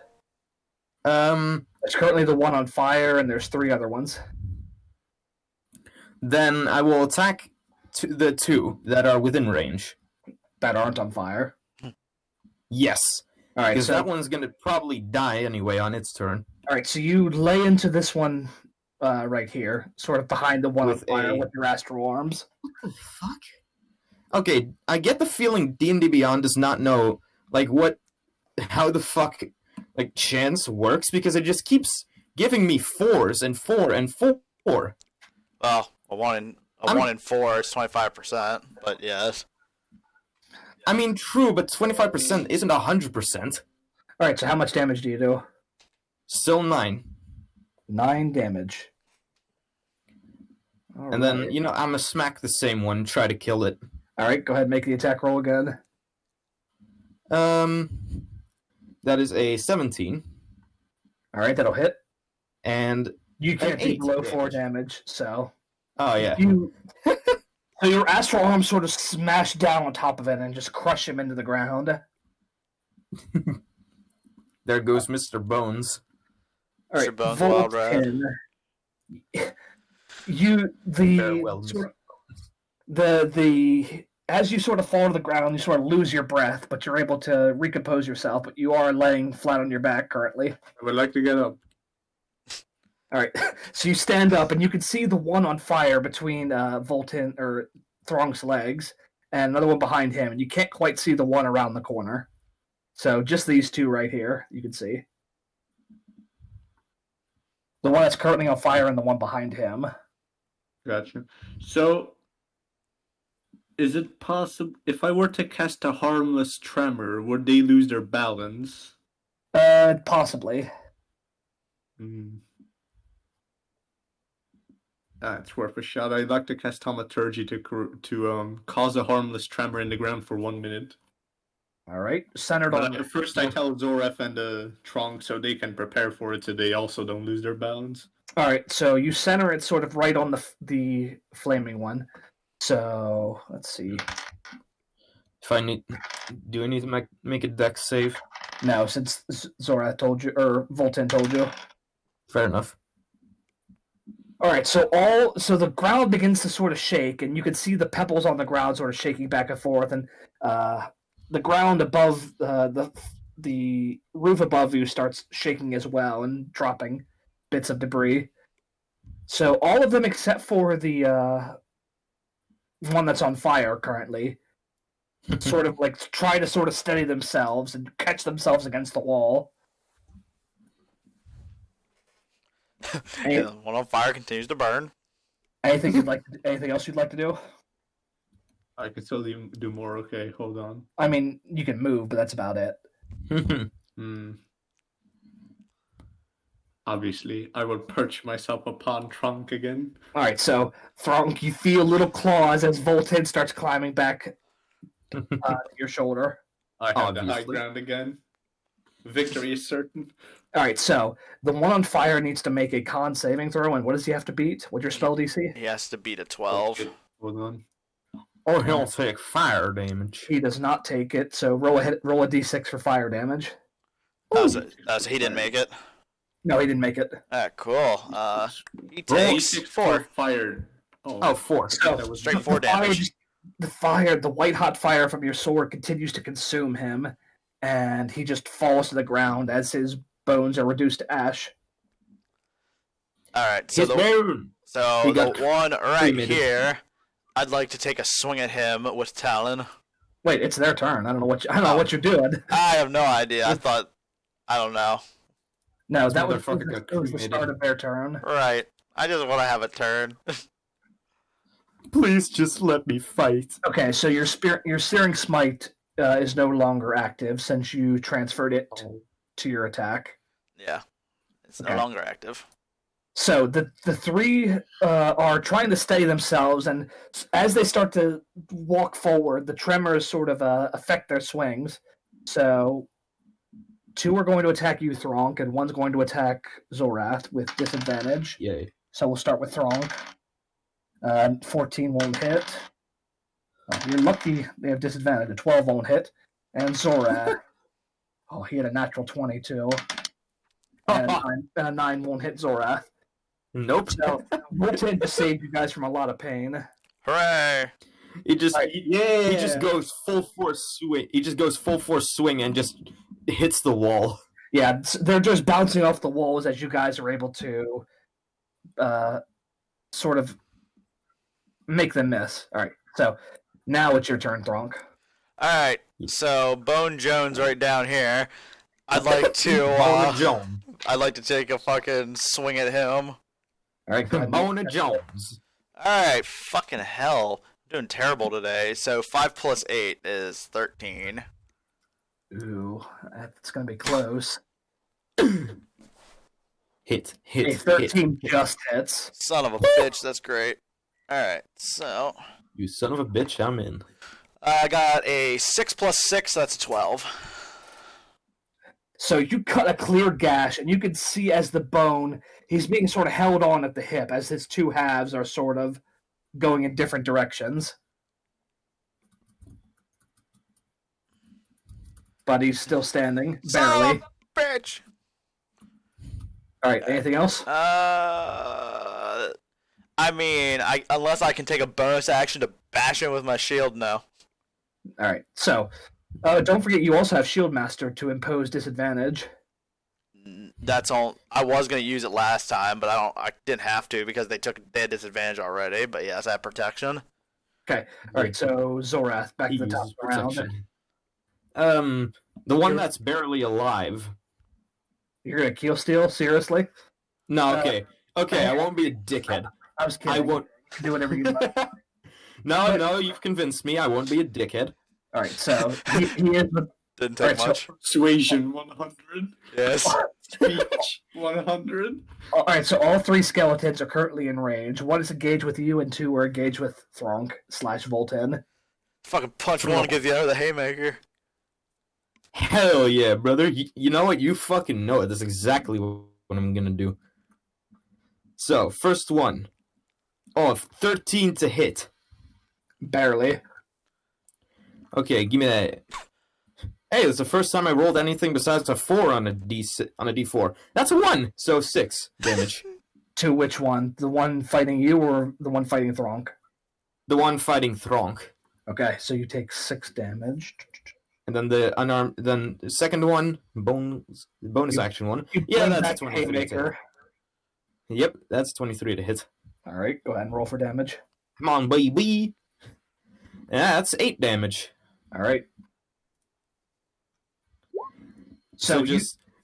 Then There's currently the one on fire, and there's 3 other ones. I will attack the 2 that are within range. That aren't on fire. Yes, All right, because so that one's gonna probably die anyway on its turn. all right, so you lay into this one right here, sort of behind the one With on fire a- with your astral arms. What the fuck? Okay, I get the feeling D&D Beyond does not know how the fuck chance works, because it just keeps giving me 4s and 4 and 4. Well, a 1 in 4 is 25%, but yes. I mean, true, but 25% isn't 100%. All right, so how much damage do you do? Still 9. 9 damage. And then, I'm gonna smack the same one, try to kill it. All right, go ahead and make the attack roll again. That is a 17. All right, that'll hit. And, You can't be 8 below 4 damage. damage, so oh yeah. So your astral arms sort of smash down on top of it and just crush him into the ground. There goes Mr. Bones. All right, Mr. Bones Vul Wild Ride. Tinn, Farewell, sort of, the as you sort of fall to the ground, you sort of lose your breath, but you're able to recompose yourself. But you are laying flat on your back currently. I would like to get up. All right, so you stand up, and you can see the one on fire between Vul Tinn or Thron'k's legs, and another one behind him, and you can't quite see the one around the corner. So just these 2 right here, you can see. The one that's currently on fire and the one behind him. Gotcha. So, is it possible if I were to cast a harmless tremor, would they lose their balance? Possibly. It's worth a shot. I'd like to cast Thaumaturgy to cause a harmless tremor in the ground for 1 minute. All right, centered on. But first, I tell Xorath and Thron'k so they can prepare for it, so they also don't lose their balance. All right, so you center it sort of right on the flaming one. So let's see. If I need, do I need to make a dex save? No, since Xorath told you, or Vul Tinn told you. Fair enough. All right, so the ground begins to sort of shake, and you can see the pebbles on the ground sort of shaking back and forth, and the ground above the roof above you starts shaking as well and dropping bits of debris. So all of them except for the one that's on fire currently sort of like try to sort of steady themselves and catch themselves against the wall. The one on fire continues to burn. Anything else you'd like to do? I can still do more. Okay, hold on. I mean, you can move, but that's about it. Obviously, I will perch myself upon Thron'k again. All right, so Thron'k, you feel little claws as Vul Tinn starts climbing back to your shoulder. I have the high ground again. Victory is certain. All right, so the one on fire needs to make a con saving throw, and what does he have to beat? What's your spell DC? He has to beat a 12. Hold on. Or he'll take fire damage. He does not take it, so roll a d6 for fire damage. So he didn't make it? No, he didn't make it. Cool. He takes 4. Fire. Oh, 4. So that was straight 4 damage. The white hot fire from your sword continues to consume him, and he just falls to the ground as his bones are reduced to ash. All right, so the one right here, I'd like to take a swing at him with Talon. Wait, it's their turn. I don't know what you're doing. I have no idea. I don't know. No, that was the start of their turn. Right. I just want to have a turn. Please just let me fight. Okay, so your Searing Smite is no longer active since you transferred it to your attack. Yeah, it's no longer active. So the three are trying to steady themselves, and as they start to walk forward, the tremors sort of affect their swings. So 2 are going to attack you, Thron'k, and 1's going to attack Xorath with disadvantage. Yay. So we'll start with Thron'k. 14 won't hit. You're lucky they have disadvantage. A 12 won't hit. And Xorath. He had a natural 22. And a 9 won't hit Xorath. Nope. So Vul Tinn just saved you guys from a lot of pain. Hooray! He just goes full force swing. He just goes full force swing and just hits the wall. Yeah, they're just bouncing off the walls as you guys are able to sort of make them miss. All right, so now it's your turn, Thron'k. All right, so Bone Jones right down here. I'd like to I'd like to take a fucking swing at him. All right, go ahead. Bone Jones. All right, fucking hell. I'm doing terrible today. So 5 plus 8 is 13. Ooh, that's gonna be close. Hit. 13 just hits. Son of a bitch, that's great. Alright, so... You son of a bitch, I'm in. I got a 6 plus 6, that's a 12. So you cut a clear gash, and you can see as the bone, he's being sort of held on at the hip, as his 2 halves are sort of going in different directions. But he's still standing, barely. Son of a bitch! Alright, anything else? I mean, unless I can take a bonus action to bash him with my shield, no. Alright, so, don't forget you also have Shield Master to impose disadvantage. That's all. I was going to use it last time, but I didn't have to because they had disadvantage already, but yes, I have protection. Okay, alright, so Xorath, back to the top of the round. The one that's barely alive. You're gonna kill steal? Seriously? No, okay. I won't be a dickhead. I was kidding. I won't do whatever you like. No, you've convinced me. I won't be a dickhead. All right, so he is the... Didn't take much. Persuasion 100. Yes. Speech 100. All right, so all 3 skeletons are currently in range. 1 is engaged with you, and 2 are engaged with Thron'k / Vul Tinn. Fucking punch one and give the other the haymaker. Hell yeah, brother. You know what? You fucking know it. That's exactly what I'm gonna do. So, first one. Oh, 13 to hit. Barely. Okay, give me that. Hey, it's the first time I rolled anything besides a 4 on a D4. That's a 1, so 6 damage. To which one? The one fighting you or the one fighting Thron'k? The one fighting Thron'k. Okay, so you take 6 damage. And then the unarmed, then the second one, bonus action one. Yeah, that's 23 to hit. Yep, that's 23 to hit. All right, go ahead and roll for damage. Come on, baby. Yeah, that's 8 damage. All right. So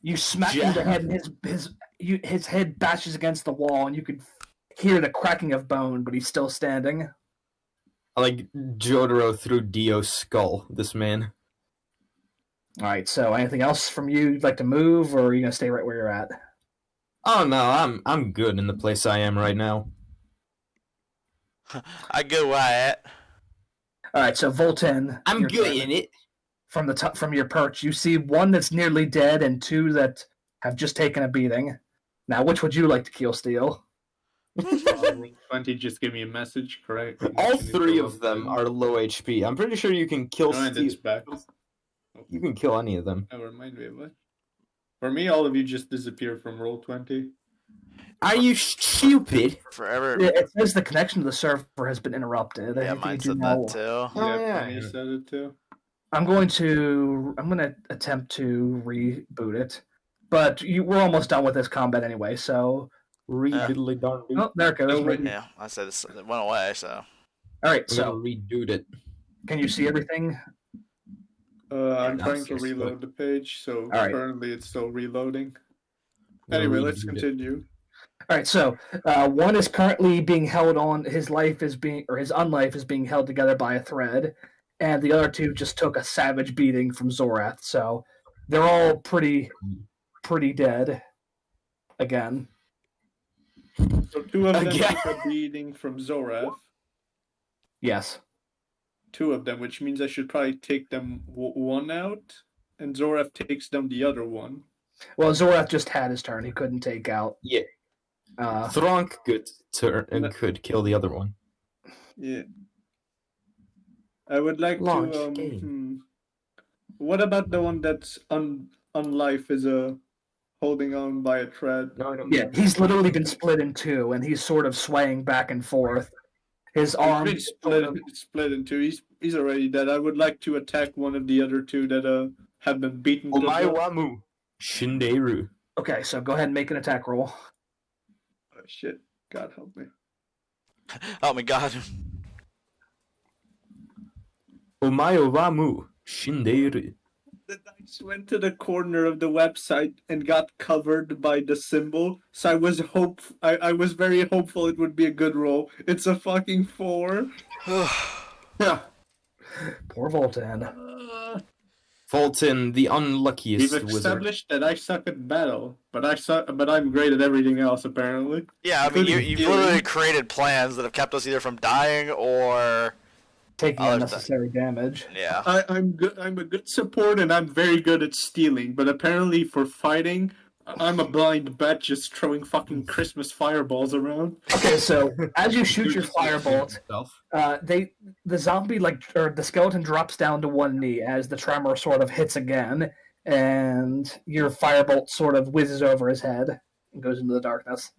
you smack him in the head, and his head bashes against the wall, and you could hear the cracking of bone, but he's still standing. I like Jotaro through Dio's skull, this man. All right, so anything else from you you'd like to move, or are you going to stay right where you're at? Oh no, I'm good in the place I am right now. I go where I at. All right, so Vul Tinn, I'm good in it. From the top, from your perch, you see one that's nearly dead and 2 that have just taken a beating. Now, which would you like to kill steal? 20 just give me a message, correct? All 3 of them are low HP. I'm pretty sure you can kill steal. You can kill any of them. Never mind, wait, what? For me, all of you just disappear from Roll20. Are you stupid? Forever. It says the connection to the server has been interrupted. Yeah, mine said that too. Oh, yeah. You said it too. I'm going to attempt to reboot it, but we're almost done with this combat anyway. So Diddly darn. oh, there it goes. Yeah, I said it went away. So all right, so redo it. Can you see everything? I'm trying to reload the page, so currently it's still reloading. Anyway, let's continue. All right, so one is currently being held on. His unlife is being held together by a thread, and the other 2 just took a savage beating from Xorath. So they're all pretty dead. Again. So 2 of them took a beating from Xorath. Yes. 2 of them, which means I should probably take them one out, and Xorath takes down the other one. Well, Xorath just had his turn. He couldn't take out. Yeah. Thron'k could kill the other one. Yeah. I would like to. What about the one that's on life is holding on by a thread? No, I don't. Yeah, he's literally been split in 2, and he's sort of swaying back and forth. His arm split in 2. He's already dead. I would like to attack one of the other 2 that have been beaten. Omae Wamu Shinderu. Okay, so go ahead and make an attack roll. Oh shit! God help me! Oh my God! Omae Wamu Shinderu. The dice went to the corner of the website and got covered by the symbol, so I was very hopeful it would be a good roll. It's a fucking 4. Yeah. Poor Vul Tinn. Vul Tinn, the unluckiest We've wizard. established that I suck at battle, but I'm great at everything else apparently. Yeah, I mean you've literally created plans that have kept us either from dying or taking unnecessary damage. Yeah. I'm good. I'm a good support, and I'm very good at stealing. But apparently, for fighting, I'm a blind bat just throwing fucking Christmas fireballs around. Okay, so as you shoot your firebolt, the zombie or the skeleton drops down to one knee as the tremor sort of hits again, and your firebolt sort of whizzes over his head and goes into the darkness.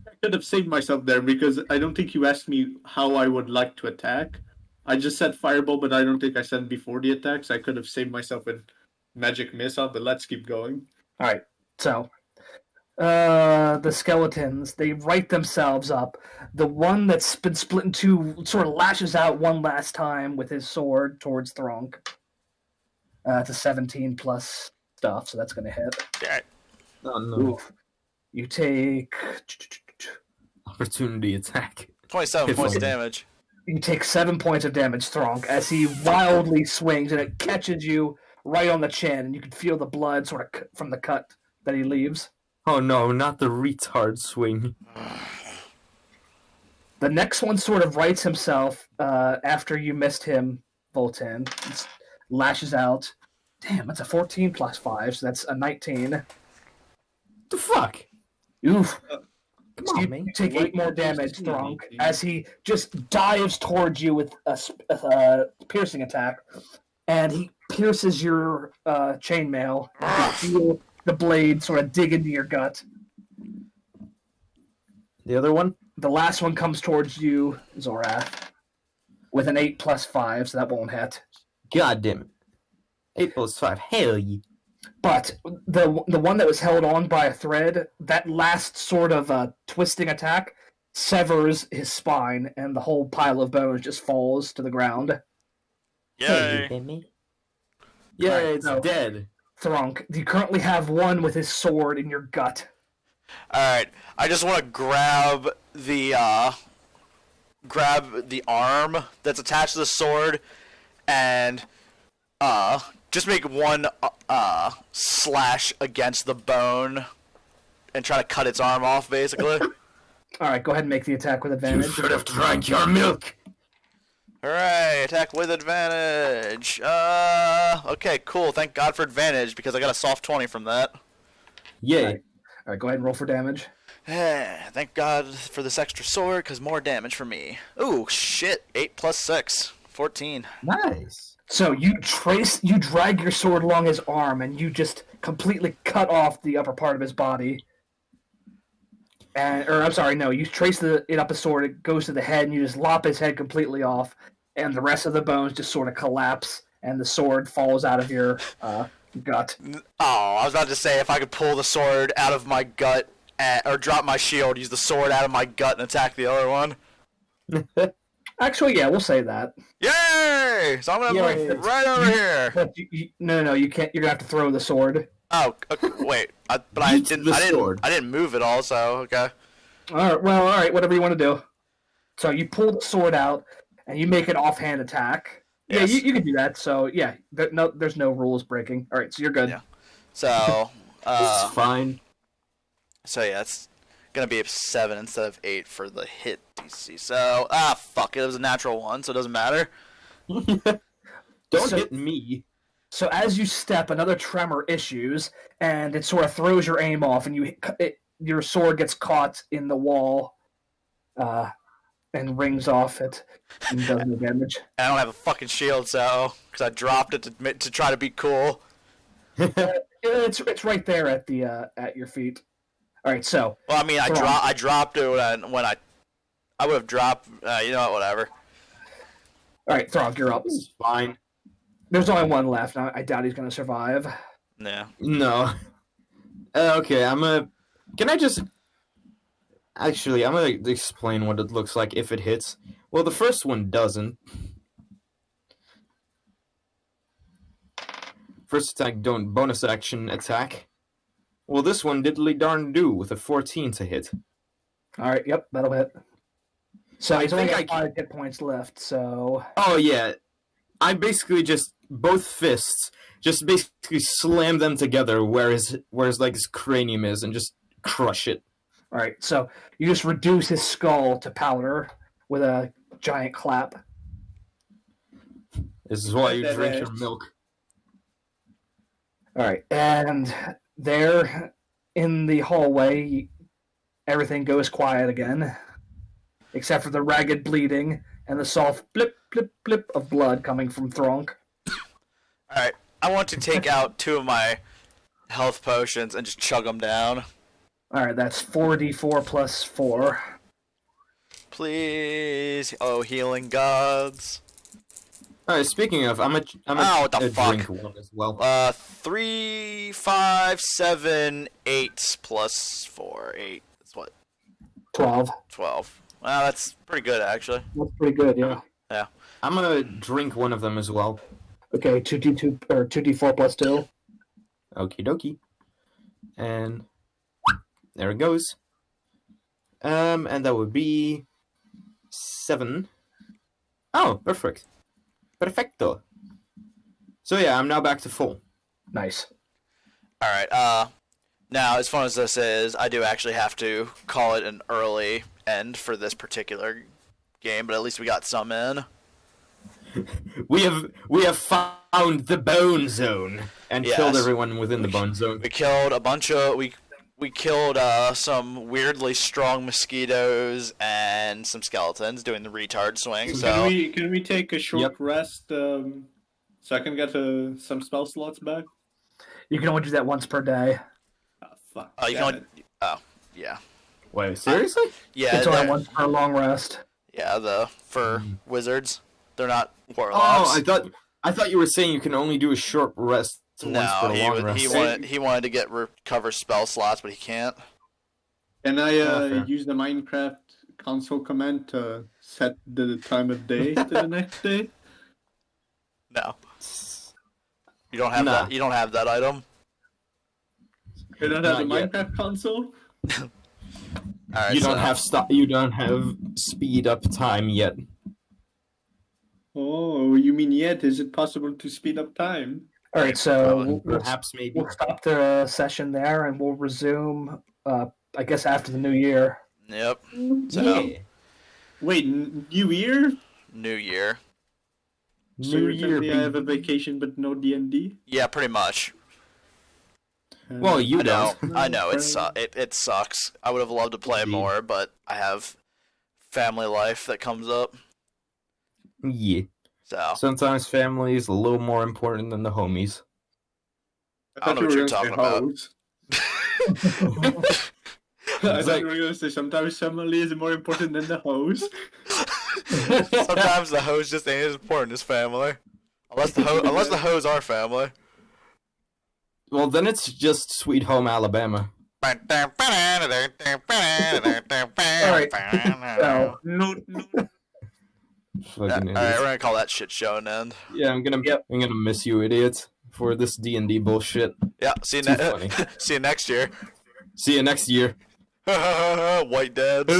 I could have saved myself there because I don't think you asked me how I would like to attack. I just said fireball, but I don't think I said before the attack, so I could have saved myself with magic missile, but let's keep going. Alright, so the skeletons, they right themselves up. The one that's been split in 2 sort of lashes out one last time with his sword towards Thron'k. It's a 17 plus stuff, so that's going to hit. Yeah. Oh no. Oof. You take opportunity attack. 27 points of damage. You take 7 points of damage, Thron'k, as he wildly swings and it catches you right on the chin, and you can feel the blood sort of from the cut that he leaves. Oh no, not the retard swing. The next one sort of rights himself after you missed him, Vul Tinn. Lashes out. Damn, that's a 14 plus 5, so that's a 19. The fuck? Oof. Come So on, you man. take What 8 more do you damage, see, Thron'k, dude? as he just dives towards you with a piercing attack, and he pierces your chainmail. You feel the blade sort of dig into your gut. The other one? The last one comes towards you, Xorath, with an 8 plus 5, so that won't hit. God damn it. 8 plus 5. Hell yeah. But the one that was held on by a thread, that last sort of twisting attack severs his spine, and the whole pile of bones just falls to the ground. Yay! Yeah, Alright, it's so- dead. Thron'k, you currently have one with his sword in your gut. Alright, I just want to grab the arm that's attached to the sword and just make one slash against the bone and try to cut its arm off, basically. Alright, go ahead and make the attack with advantage. You should have drank your milk. Hooray, attack with advantage. Okay, cool. Thank God for advantage because I got a soft 20 from that. Yay. Alright, go ahead and roll for damage. Thank God for this extra sword because more damage for me. Ooh, shit. 8 plus 6. 14. Nice. So you drag your sword along his arm, and you just completely cut off the upper part of his body. You trace it up his sword, it goes to the head, and you just lop his head completely off, and the rest of the bones just sort of collapse, and the sword falls out of your gut. Oh, I was about to say if I could pull the sword out of my gut or drop my shield, use the sword out of my gut and attack the other one. Actually, yeah, we'll say that. Yay! So I'm gonna Yay. move right over here. But no, you can't. You're gonna have to throw the sword. Oh, okay, wait. I Eat the sword. didn't move it all, so okay. All right, whatever you want to do. So you pull the sword out, and you make an offhand attack. Yes. Yeah, you can do that. So yeah, there's no rules breaking. All right, so you're good. Yeah. So, It's fine. so yeah, it's gonna be a 7 instead of 8 for the hit DC. So, fuck it. It was a natural 1, so it doesn't matter. Don't So- hit me. So as you step, another tremor issues, and it sort of throws your aim off, and your sword gets caught in the wall, and rings off it, and does no damage. I don't have a fucking shield, so because I dropped it to try to be cool. It's right there at the at your feet. All right, so Well, I mean, Thron'k. I dropped it when I would have dropped. You know what? Whatever. all right, Thron'k, you're up. It's fine. There's only one left. I doubt he's gonna survive. Yeah. No. Okay, Can I just... Actually, I'm gonna explain what it looks like if it hits. Well, the first one doesn't. First attack, don't bonus action attack. Well, this one diddly darn do with a 14 to hit. All right, yep, that'll hit. So he's only think got I 5 hit points left. So Oh yeah, I basically just both fists just basically slam them together where his like his cranium is and just crush it. all right, so you just reduce his skull to powder with a giant clap. This is why you That drink your hurts. milk. All right, and there in the hallway, everything goes quiet again, except for the ragged bleeding and the soft blip, blip, blip of blood coming from Thron'k. All right. I want to take out 2 of my health potions and just chug them down. All right, that's 4d4 plus 4. Please, oh healing gods. Alright, speaking of, I'm a Oh, what the fuck? drink one as well. 3, 5, 7, 8 plus 4. 8. That's what? 12. 12. Well, that's pretty good, actually. That's pretty good, yeah. I'm gonna drink one of them as well. Okay, 2d2 or 2d4 plus 2. Okie dokie. And there it goes. And that would be 7. Oh, perfect. Perfecto. So yeah, I'm now back to full. Nice. Alright, now, as fun as this is, I do actually have to call it an early end for this particular game, but at least we got some in. We have found the bone zone and Yes. killed everyone within the bone zone. We killed a bunch of... We we killed some weirdly strong mosquitoes and some skeletons doing the retard swing. So can we take a short rest so I can get some spell slots back? You can only do that once per day. Oh, fuck. you can only, yeah. Wait, seriously? Yeah, it's only once per long rest. Yeah, for wizards, they're not warlocks. Oh, I thought you were saying you can only do a short rest once per long rest. He wanted to recover spell slots, but he can't. Can I use the Minecraft console command to set the time of day to the next day? No. You don't have that. You don't have that item. You don't have the Minecraft console? Alright, you don't have speed up time yet. Oh, you mean yet? Is it possible to speed up time? All right, so maybe we'll stop the session there, and we'll resume. I guess after the new year. Yep. So, yeah. Wait, New Year? New Year. New Year. I have a vacation, but no D&D. Yeah, pretty much. Well, you don't. I know. It sucks. I would have loved to play more, but I have family life that comes up. Yeah. So sometimes family is a little more important than the homies. I don't know what you're talking about. I thought you were going to say sometimes family is more important than the hoes. Sometimes the hoes just ain't as important as family. Unless the hoes are family. Well, then it's just Sweet Home Alabama. All right. So, No. Alright, we're gonna call that shit show an end. Yeah, I'm gonna miss you, idiots, for this D&D bullshit. Yeah, see you next year. See you next year. White dads.